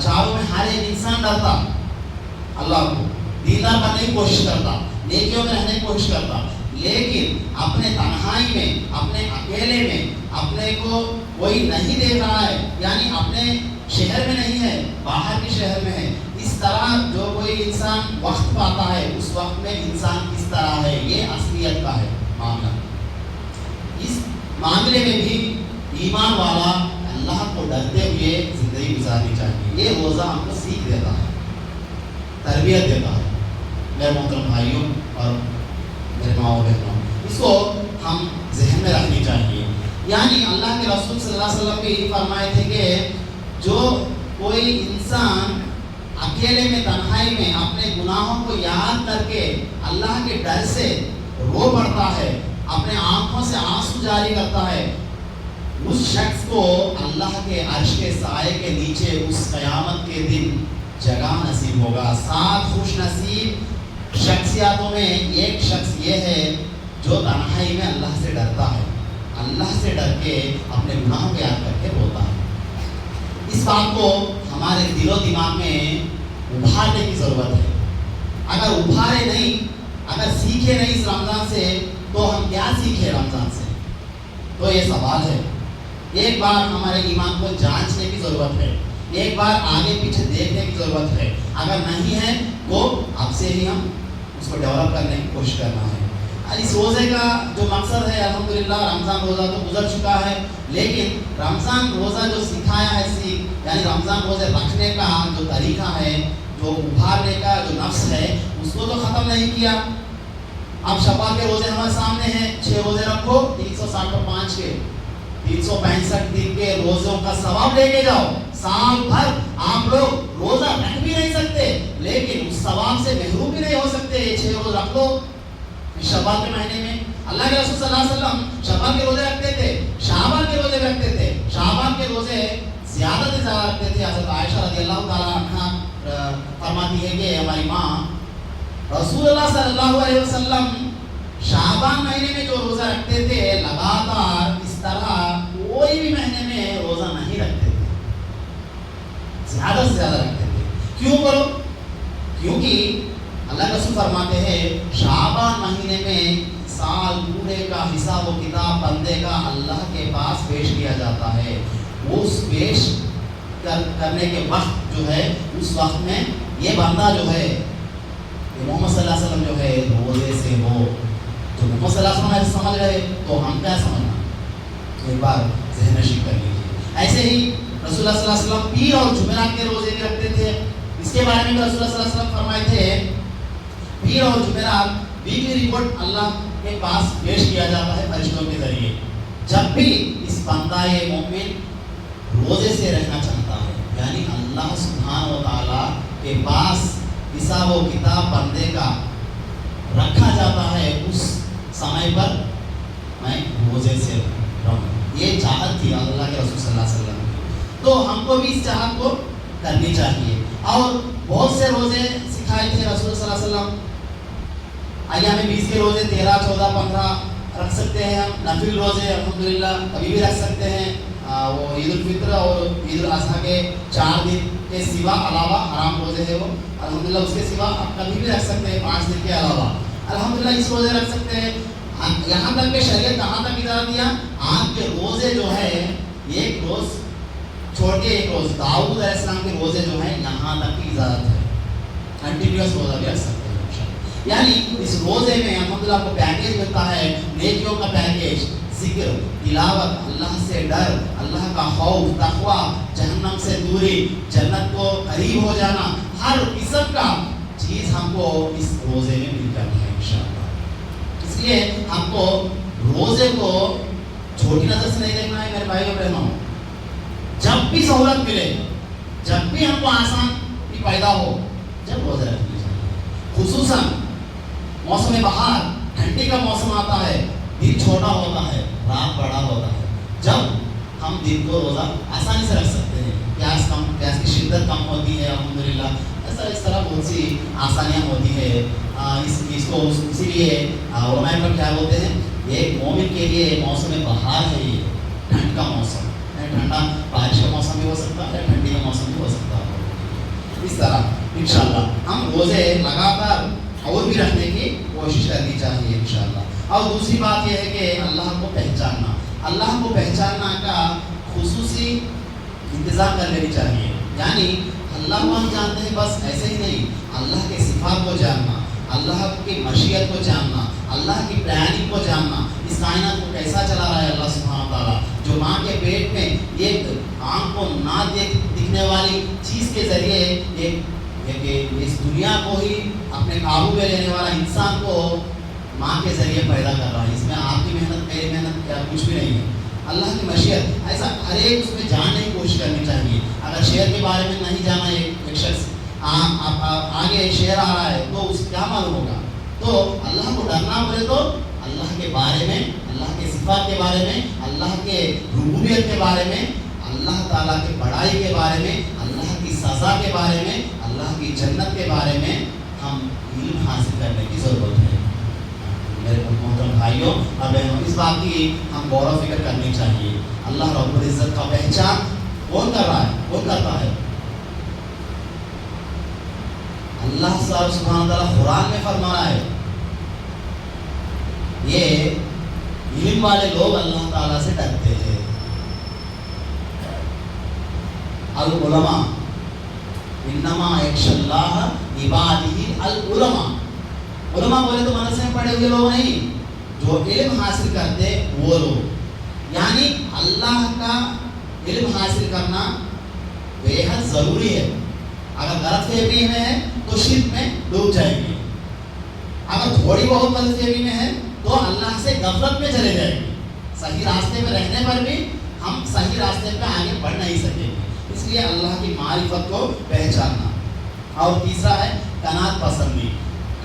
चारों में हर एक इंसान डरता अल्लाह को, दीनदार बनने की कोशिश करता, नेकियों में रहने की कोशिश करता, लेकिन अपने तन्हाई में, अपने अकेले में अपने को कोई नहीं देख रहा है, यानी अपने शहर में नहीं है, बाहर के शहर में है। इस तरह जो कोई इंसान वक्त पाता है, उस वक्त में इंसान किस तरह है, ये असलियत का है मामला। इस मामले में भी ईमान वाला अल्लाह को डरते हुए जिंदगी गुजारनी चाहिए। ये रोज़ा हमको सीख देता है, तरबियत देता है। मेरे मोहतरम भाइयों और मेरे माओ बहनों, इसको हम जहन में रखनी चाहिए। यानी अल्लाह के रसूल सल्लल्लाहु अलैहि वसल्लम भी फरमाए थे कि जो कोई इंसान अकेले में तन्हाई में अपने गुनाहों को याद करके अल्लाह के डर से रो पड़ता है, अपने आंखों से आंसू जारी करता है, उस शख्स को अल्लाह के अर्श के साए के नीचे उस क़यामत के दिन जगह नसीब होगा। 7 खुश नसीब शख्सियातों में एक शख्स ये है जो तन्हाई में अल्लाह से डरता है, अल्लाह से डर के अपने गुनाहों को याद करके रोता है। इस बात को हमारे दिलो दिमाग में उभारने की ज़रूरत है। अगर उभारे नहीं, अगर सीखे नहीं इस रमज़ान से, तो हम क्या सीखे रमज़ान से? तो ये सवाल है। एक बार हमारे ईमान को जांचने की ज़रूरत है, एक बार आगे पीछे देखने की ज़रूरत है। अगर नहीं है तो अब से ही हम उसको डेवलप करने की कोशिश करना है। इस रोज़े का जो मकसद है, अल्हम्दुलिल्लाह रमज़ान रोज़ा तो गुजर चुका है, लेकिन रमज़ान रोज़ा जो सिखाया है सीख, यानी रमज़ान रोज़े रखने का जो तरीका है, जो उभारने का जो नफ्स है, उसको तो ख़त्म नहीं किया। अब शफ़ात के रोज़े हमारे सामने हैं, 6 रोज़े रखो, 360 पर 5 के 365 दिन के रोज़ों का सवाब लेके जाओ। साल भर आप लोग रोज़ा रख भी नहीं सकते, लेकिन उस सवाब से महरूम भी नहीं हो सकते। 6 रोज़ रख लो शवाल के महीने में। अल्लाह के रसूल सल्लल्लाहु अलैहि वसल्लम शवाल के रोज़े रखते थे, शाबान के रोज़े रखते थे। शाबान के रोज़े ज़्यादा से ज़्यादा रखते थे। हज़रत आयशा रज़ियल्लाहु ताला अन्हा फरमाती है कि हमारी माँ रसूलुल्लाह सल्लल्लाहु अलैहि वसल्लम शाबान महीने में जो रोज़ा रखते थे लगातार इस तरह कोई भी महीने में रोज़ा नहीं रखते थे, ज़्यादा से ज़्यादा रखते थे। क्यों बोलो? क्योंकि अल्लाह के रसूल फरमाते हैं शाबान महीने में साल पूरे का हिसाब व किताब बंदे का अल्लाह के पास पेश किया जाता है। उस पेश करने के वक्त जो है, उस वक्त में ये बंदा जो है मोहम्मद सल्लल्लाहु अलैहि वसल्लम जो है रोज़े से हो। तो मोहम्मद सल्लल्लाहु अलैहि वसल्लम ऐसे समझ रहे तो हम क्या समझना, एक बार ज़हन नशीब कर लीजिए। ऐसे ही रसूलुल्लाह सल्लल्लाहु अलैहि वसल्लम पीर और जुमेरात के रोज़े भी रखते थे। इसके बारे में रसूलुल्लाह सल्लल्लाहु अलैहि वसल्लम फरमाए थे पीर और जुमेरात वीकली रिपोर्ट अल्लाह के पास पेश किया जाता है फरिश्तों के जरिए। जब भी इस बंदा ये मोमिन रोज़े से रहना चाहता है, यानी अल्लाह सुब्हान व तआला के पास हिसाब व किताब बंदे का रखा जाता है, उस समय पर मैं रोज़े से रहूँ। ये चाहत थी अल्लाह के रसूल सल्लल्लाहु अलैहि वसल्लम की। तो हमको भी इस चाहत को करनी चाहिए। और बहुत से रोज़े सिखाए थे रसूल सल्लल्लाहु अलैहि वसल्लम। अय्याम 20 के रोज़े 13, 14, 15 रख सकते हैं हम। नफिल रोज़े अल्हम्दुलिल्लाह कभी भी रख सकते हैं। वो ईद उल फित्र और ईद उल अज़हा के 4 दिन के सिवा अलावा हराम रोज़े है वो, अल्हम्दुलिल्लाह उसके सिवा आप कभी भी रख सकते हैं 5 दिन के अलावा। अल्हम्दुलिल्लाह इस रोज़े रख सकते हैं। यहाँ तक के शरीयत कहाँ तक इजाज़त दिया, आपके रोज़े जो है एक रोज़ छोड़ के एक रोज़ दाऊद अलैहिस्सलाम के रोज़े जो है यहाँ तक की इजाज़त है। कंटिन्यूअस रोज़ा भी रख सकते हैं। यानी इस रोज़े में अल्हम्दुलिल्लाह आपको पैकेज मिलता है, नेकियों का पैकेज, जिक्र, तिलावत, अल्लाह से डर, अल्लाह का खौफ, तक़वा, जहन्नम से दूरी, जन्नत को करीब हो जाना, हर किस्म का चीज़ हमको इस रोज़े में मिल जाती है इंशाअल्लाह। इसलिए हमको रोज़े को छोटी नज़र से नहीं देखना है मेरे भाई और बहनों। जब भी सहूलत मिले, जब भी हमको आसान पैदा हो, जब रोज़े रखनी चाहिए। खुसूसन मौसम बहार, ठंडी का मौसम आता है, दिन छोटा होता है, रात बड़ा होता है, जब हम दिन को रोज़ा आसानी से रख सकते हैं। प्यास की शिद्दत कम होती है अल्हम्दुलिल्लाह। इस तरह बहुत सी आसानियाँ होती है। इसको इसीलिए उलमा पर क्या बोलते हैं, एक मोमिन के लिए मौसम बहार है ये, ठंड का मौसम। ठंडा बारिश का मौसम भी हो सकता है, ठंडी का मौसम भी हो सकता है। इस तरह इंशाअल्लाह हम रोज़े लगातार और भी रखने की कोशिश करनी चाहिए इंशाअल्लाह। और दूसरी बात यह है कि अल्लाह को पहचानना, अल्लाह को पहचानना का खुसूसी इंतज़ाम कर लेनी चाहिए। यानी अल्लाह को हम जानते हैं बस ऐसे ही नहीं, अल्लाह के सिफात को जानना, अल्लाह की मशीयत को जानना, अल्लाह की प्लानिंग को जानना, इस कायनात को कैसा चला रहा है अल्लाह सुब्हानहू व तआला। जो माँ के पेट में एक आँख को ना दिखने वाली चीज़ के ज़रिए एक इस दुनिया को ही अपने काबू में लेने वाला इंसान को माँ के ज़रिए पैदा कर रहा है। इसमें आपकी मेहनत मेरी मेहनत क्या कुछ भी नहीं है, अल्लाह की मशीयत। ऐसा हर एक उसमें जानने की कोशिश करनी चाहिए। अगर शेर के बारे में नहीं जाना एक शख्स आगे शेर आ रहा है तो उसे क्या मालूम होगा। तो अल्लाह को डरना बोले तो अल्लाह के बारे में, अल्लाह के सिफात के बारे में, अल्लाह के रुबूबियत के बारे में, अल्लाह ताला के बड़ाई के बारे में, अल्लाह की सज़ा के बारे में, अल्लाह की जन्नत के बारे में हम इल्म हासिल करने की ज़रूरत है। मेरे मोहतरम भाइयों और बहनों, इस बात की हम गौर फिक्र करनी चाहिए। अल्लाह रब्बुल इज़्ज़त का पहचान कौन कर रहा है, कौन करता है? अल्लाह सुब्हानहू व तआला कुरान में फरमा रहा है, ये इल्म वाले लोग अल्लाह ताला से डरते हैं। अल उलमा इन्नमा यख्शल्लाह इबादिही अल उलमा। उलमा बोले तो मदरसे में पढ़े हुए लोग नहीं, जो इल्म हासिल करते वो लोग। यानी अल्लाह का इल्म हासिल करना बेहद ज़रूरी है। अगर गलत फहमी में है तो शिर्क में डूब जाएगी, अगर थोड़ी बहुत गलत फहमी में है तो अल्लाह से गफलत में चले जाएगी। सही रास्ते में रहने पर भी हम सही रास्ते पे आगे बढ़ नहीं सकेंगे। इसलिए अल्लाह की मारिफत को पहचानना। और तीसरा है कनात पसंदी,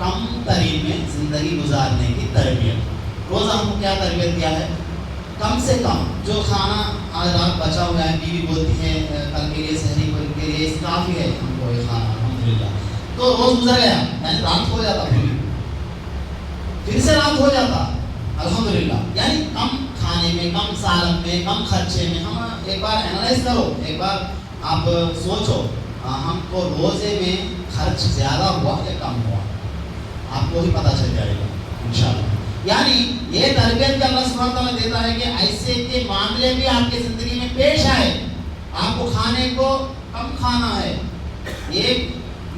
कम तरीन में ज़िंदगी गुजारने की तरबियत। रोज़ा हमको क्या तरबियत दिया है, कम से कम जो खाना आज रात बचा हुआ है, बीवी बोलती है कल के लिए सहरी के लिए काफ़ी है हमको ये खाना, हम अल्हम्दुलिल्लाह। तो रोज गुजर गया, यानी रात हो जाता, फिर से रात हो जाता, अल्हम्दुलिल्लाह। यानी कम खाने में, कम सालन में, कम खर्चे में। हम एक बार एनालाइज करो, एक बार आप सोचो, हमको रोजे में खर्च ज़्यादा हुआ या कम हुआ, आपको ही पता चल जाएगा इंशाअल्लाह। यानी ये तरबियत भी अल्लाह सुब्हानहू तआला देता है कि ऐसे के मामले भी आपकी ज़िंदगी में पेश आए। आपको खाने को कम खाना है, एक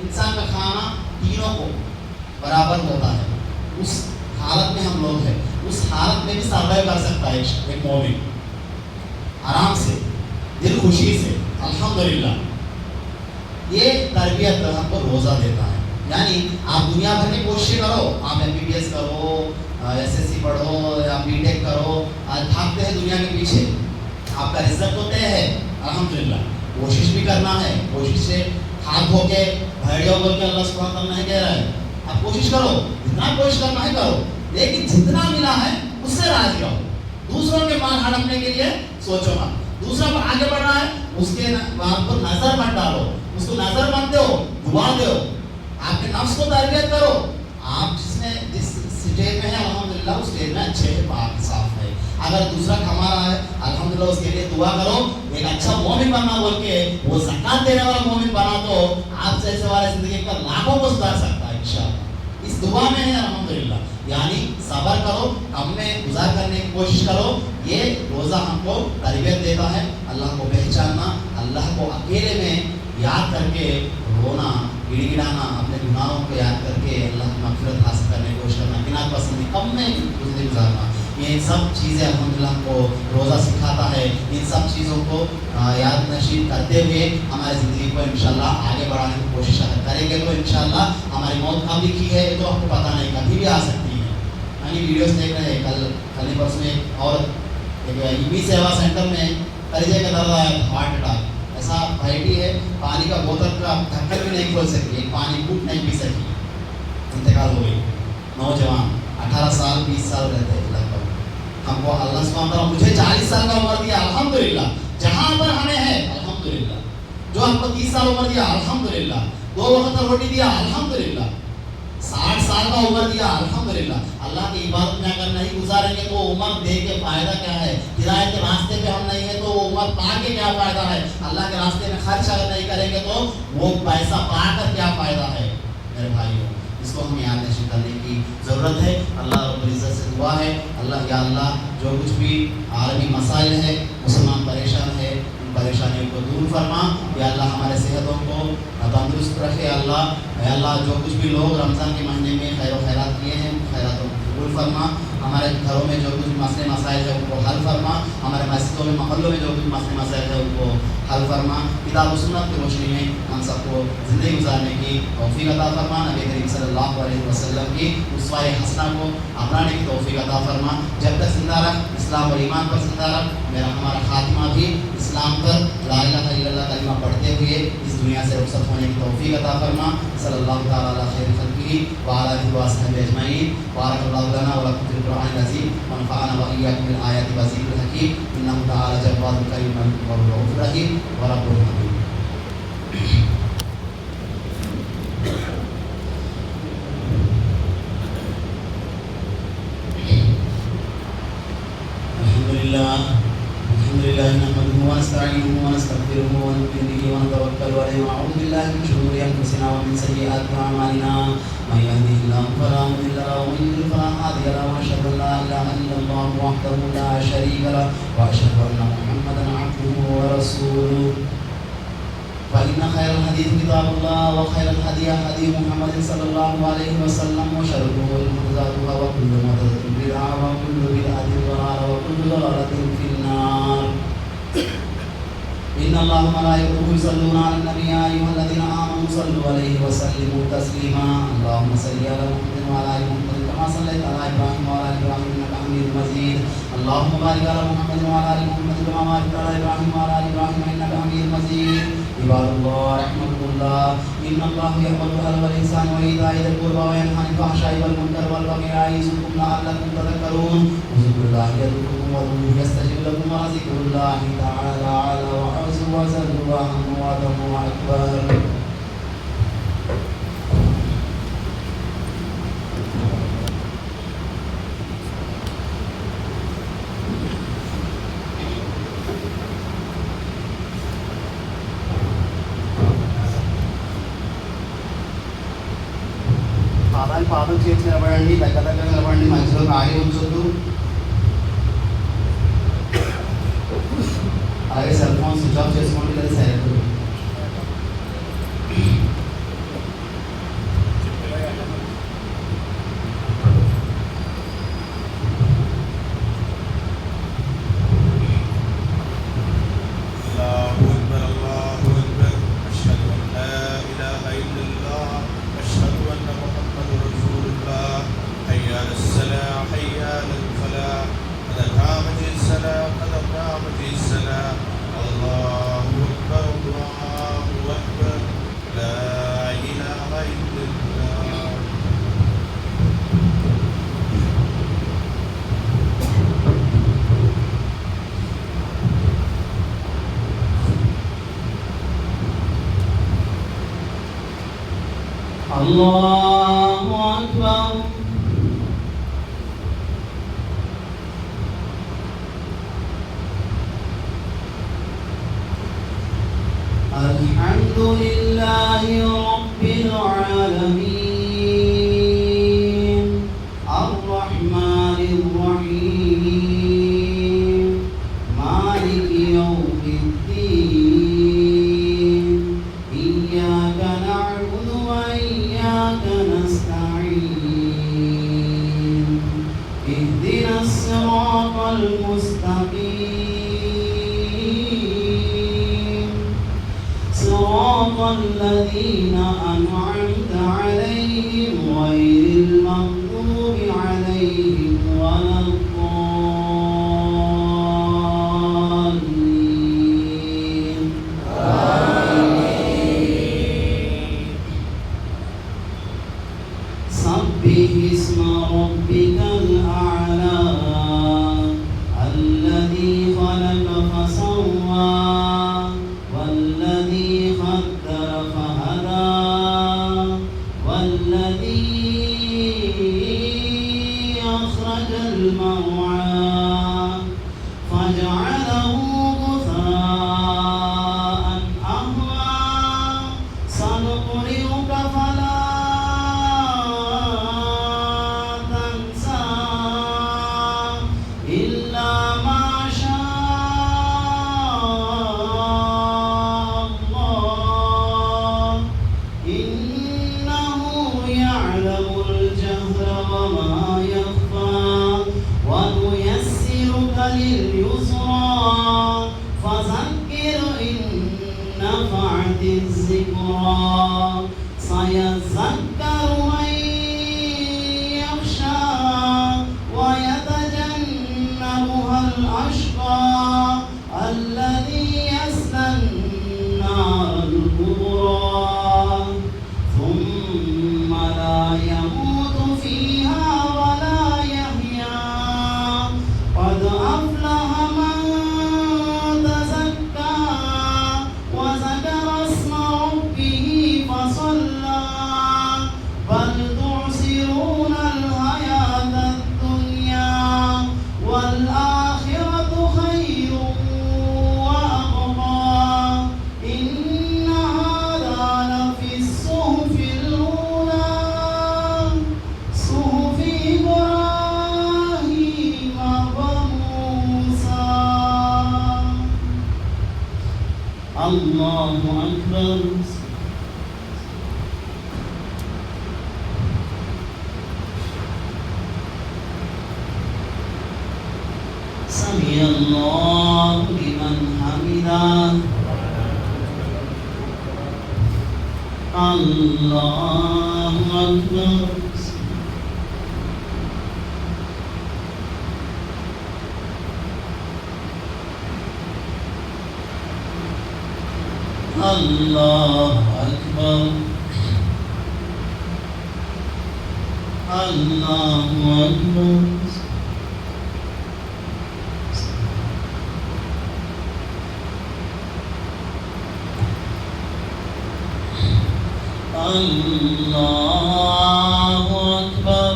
इंसान का खाना तीनों को बराबर होता है, उस हालत में हम लोग हैं। उस हालत में भी सर्वाइव कर सकता है एक मोमिन आराम से, दिल खुशी से, अल्हम्दुलिल्लाह। ये तरबियत हमको रोज़ा देता है। यानी आप दुनिया भर की कोशिश करो, आप MBBS करो, SSC पढ़ो या BTech करो, आज भागते हैं दुनिया के पीछे, आपका रिजल्ट तो तय है, अल्हम्दुलिल्लाह। कोशिश भी करना है, कोशिश से हाथ धो के भेड़िया बोल के अल्लाह सुब्हानहू तआला नहीं कह रहा है, आप कोशिश करो, जितना कोशिश करना है करो, लेकिन जितना मिला है उससे राजी रहो। दूसरों के माल हड़पने के लिए सोचो मत, दूसरा पर आगे बढ़ रहा है उसके बात को नजर मत डालो, उसको नजर मत दो, दुआ दो, आपके नफ्स को तरबियत करो। आप जिस स्टेज में है अल्हम्दुलिल्लाह उस स्टेज में अच्छे है, पाक साफ है। अगर दूसरा कमा रहा है अल्हम्दुलिल्लाह उसके लिए दुआ करो, एक अच्छा मोमिन बनना बोल के वो ज़कात देने वाला मोमिन बना तो आप जैसे वाले जिंदगी का लाखों को सुधार सकता है इंशाअल्लाह। इस दुआ में है अल्हम्दुलिल्लाह। यानी सब्र करो, कम में गुजार करने की कोशिश करो। ये रोज़ा हमको तरबियत देता है अल्लाह को पहचानना, अल्लाह को अकेले में याद करके रोना, गिड़गिड़ाना, अपने गुनाहों को याद करके अल्लाह की मग़फ़िरत हासिल करने की कोशिश करना, बिना पसंद कम में ज़िंदगी गुजारना, ये सब चीज़ें अल्हम्दुलिल्लाह को रोज़ा सिखाता है। इन सब चीज़ों को याद नशीब करते हुए हमारी ज़िंदगी को इंशाअल्लाह आगे बढ़ाने की कोशिश करेंगे तो इंशाअल्लाह हमारी मौत कब लिखी है ये तो आपको पता नहीं, कभी भी आ सकती है। यानी वीडियोस देख रहे हैं, कल परसों में और एक EB सेवा सेंटर में कलेजे का दर्द आया, हार्ट अटैक, ऐसा वैरायटी है, पानी का बोतल का ढक्कन भी नहीं खोल सकी, एक पानी घूंट नहीं पी सकी, इंतकाल हो गई। नौजवान 18 साल 20 साल रहते हैं लगभग। हमको अल्लाह सुब्हानहू तआला मुझे 40 साल का उम्र दिया अल्हम्दुलिल्लाह, जहाँ पर हमें है अल्हम्दुलिल्लाह, जो हमको 30 साल उम्र दिया अल्हम्दुलिल्लाह, 2 वक्त का रोटी दिया अल्हम्दुलिल्लाह, 60 साल का उम्र दिया अल्हम्दुलिल्लाह। अल्लाह की इबादत में अगर नहीं गुजारेंगे तो उम्र दे के फायदा क्या है? हिदायत के रास्ते पे हम नहीं है तो उम्र पा के क्या फायदा है? अल्लाह के रास्ते में खर्च अगर नहीं करेंगे तो वो पैसा पाकर क्या फायदा है? मेरे भाइयों, इसको हमें याद नशीब करने की ज़रूरत है। अल्लाह रब्बुल इज़्ज़त से दुआ है, अल्लाह या अल्लाह जो कुछ भी आलमी मसाइल है, मुसलमान परेशान है, उन परेशानियों को दूर फरमा। या अल्लाह हमारे सेहतों को तंदुरुस्त रखे। अल्लाह जो कुछ भी लोग रमज़ान के महीने में खैर व खैरात किए हैं उन खैरातों को कबूल फरमा। हमारे घरों में जो कुछ मसले मसाइल है उनको हल फरमा। हमारे मस्जिदों में महल्लों में जो कुछ मसले मसाइल है उनको हल फरमा। किताब सुन्नत की रोशनी में हम सबको ज़िंदगी गुजारने की तौफीक अता फरमा। नबी करीम सल्लल्लाहु अलैहि वसल्लम की उसवाए हसना को अपनाने की तौफीक अता फरमा। जब तक जिंदा रख, इस्लाम और ईमान पर जिंदा रख। हमारा खात्मा भी इस्लाम पर ला इलाहा इल्लल्लाह कलिमा पढ़ते हुए इस दुनिया से रुखसत होने की तौफीक अता फरमा। सल्लल्लाहु तआला अला खैरि खल्क़िही व अला आलिहि व अस्हाबिही अजमईन। बारकल्लाहु लना व लकुम फिल क़ुरआनिल अज़ीम व नफ़अना व इय्याकुम बिल आयाति व ज़िक्रिल हकीम। इन्नहु तआला जव्वादुन करीमुन व रऊफ़ुर रहीम व रब्बुल हमीद। अल्हम्दुलिल्लाह नहमदुहु व नस्तईनुहु व नस्तगफिरुहु व नु'मिनु बिही व नतवक्कलु अलैहि व नअऊज़ु बिल्लाहि मिन शुरूरि अनफुसिना व मिन सय्यिआति अअमालिना। मन यहदिहिल्लाहु फला मुदिल्ल लहु व मन युद्लिल फला हादिय लहु। व अशहदु अन ला इलाहा इल्लल्लाह वहदहु ला शरीक लहु व अशहदु अन्न मुहम्मदन अब्दुहु व रसूलुहु। फ़इन्न खैरल हदीस किताबुल्लाह व खैरल हदी हदी मुहम्मदिन सल्लल्लाहु अलैहि वसल्लम व शर्रुल उमूरि मुहदसातुहा व कुल्लु मुहदसतिन बिदअह व कुल्लु बिदअतिन दलालह व कुल्लु दलालतिन फिन्नार। इन्नल्लाहा व मलाइकतहु युसल्लूना अलन नबी या अय्युहल्लज़ीना आमनू सल्लु अलैहि व सल्लिमू तस्लीमा। अल्लाहुम्मा सल्लि अला मुहम्मदिन व अला आलि मुहम्मदिन कमा सल्लैता अला इब्राहीम व अला आलि इब्राहीम इन्नका हमीदुम मजीद। अल्लाहुम्मा बारिक अला मुहम्मदिन व अला आलि मुहम्मदिन कमा बारकता अला इब्राहीम व अला आलि इब्राहीम इन्नका हमीदुम मजीद। इबादुल्लाह रहमतुल्लाह इन्नल्लाहा यअमुरु बिल अदli वल ihsani व ईताई ज़िल कुर्बा व यनहा अनिल फ़हशाइ वल मुनकर वल बग़ी यअइज़ुकुम लअल्लकुम तज़क्करून। उज़्कुरुल्लाह यज़कुरुकुम वदऊहु यस्तजिब लकुम व ज़िक्रुल्लाहि तआला अला व अज़्ज़ व जल्ल व अहम्मु व अदम्मु व अकबर। పాదం చేసి నిలబడండి, దగ్గర నిలబడండి, మధ్యలో ఖాళీ ఉంచొద్దు. అలాగే సెల్ ఫోన్ స్విచ్ ఆఫ్ చేసుకోండి లేదా సైలెంట్. الله أكبر. الحمد لله رب العالمين الرحمن الرحيم مالك يوم الدين إياك نعبد وإياك نستعين اهدنا الصراط المستقيم صراط الذين أنعمت عليهم غير المغضوب عليهم ولا الضالين. سبح اسم ربك الأعلى الذي خلق فسوى والذي قدر فهدى والذي أخرج المرعى فجعله غثاء أهوى سنقرئك فلا تنسى إلا ما شاء الله إنه يعلم الجهر وما يخفى ونيسرك لليسرى فذكر إن نفعت الذكرى سيذكر من يخشى ويتجنبها الأشقى الذي يصلى النار الكبرى ثم لا يموت فيها ولا يحيا قد أفلح من تزكى وذكر اسم ربه فصلى بل تؤثرون الحياة الدنيا والآخرة خير وأبقى إن هذا لفي الصحف الأولى صحف إبراهيم وموسى. الله أكبر. سمع الله لمن حمده. الله أكبر. الله أكبر. الله أكبر. الله أكبر.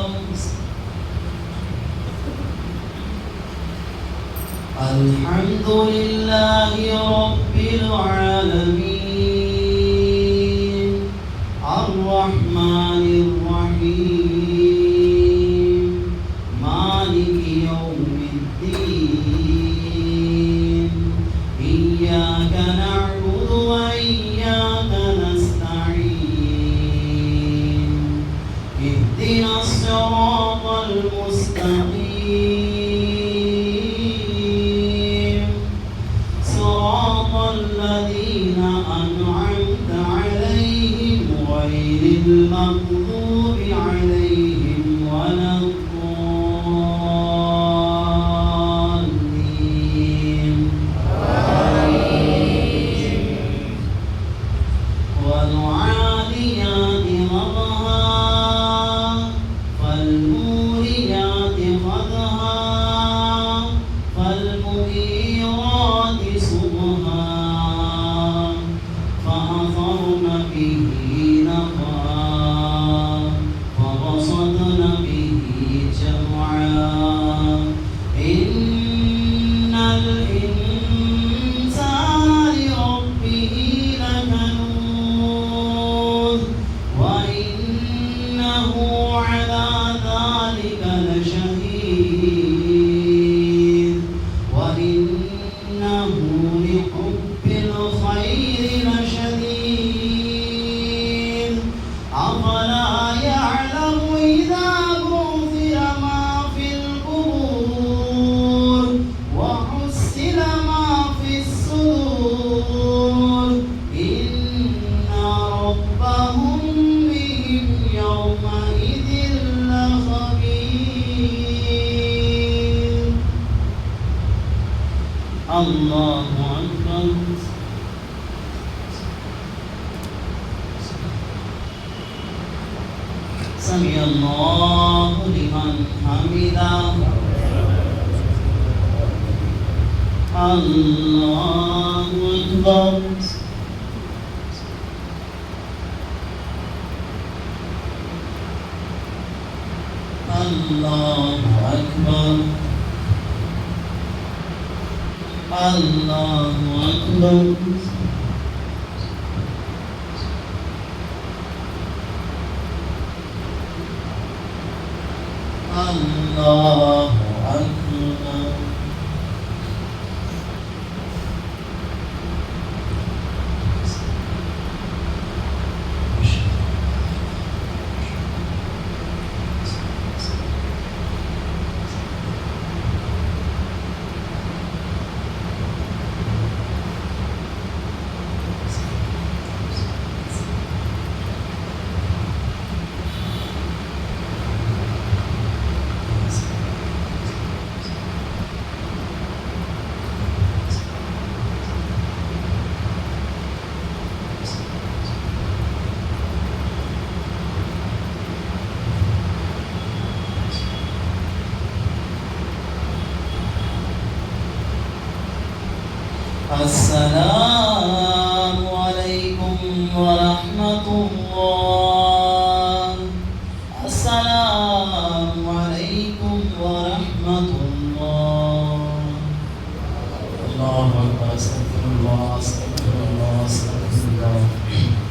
الحمد لله رب العالمين الرحمن الرحيم الرحيم إياك نعبد وإياك نستعين اهدنا الصراط المستقيم صراط الذين أنعمت عليهم غير المغضوب عليهم ولا الضالين والعاديات ضبحا فالموريات قدحا فالمغيرات صبحا فأثرن به نقعا فوسطن به جمعا إن الإنسان لربه لكنود وإنه على ذلك لشهيد وإنه لحب الخير لشديد أفلا يعلم إذا بعثر ما في القبور وحصل ما في الصدور إن ربهم بهم يومئذ لخبير الله أكبر سمع الله لمن حمده الله أكبر الله أكبر الله أكبر الله أكبر السلام عليكم ورحمة الله السلام عليكم ورحمة الله الله أكبر استغفر الله استغفر الله استغفر الله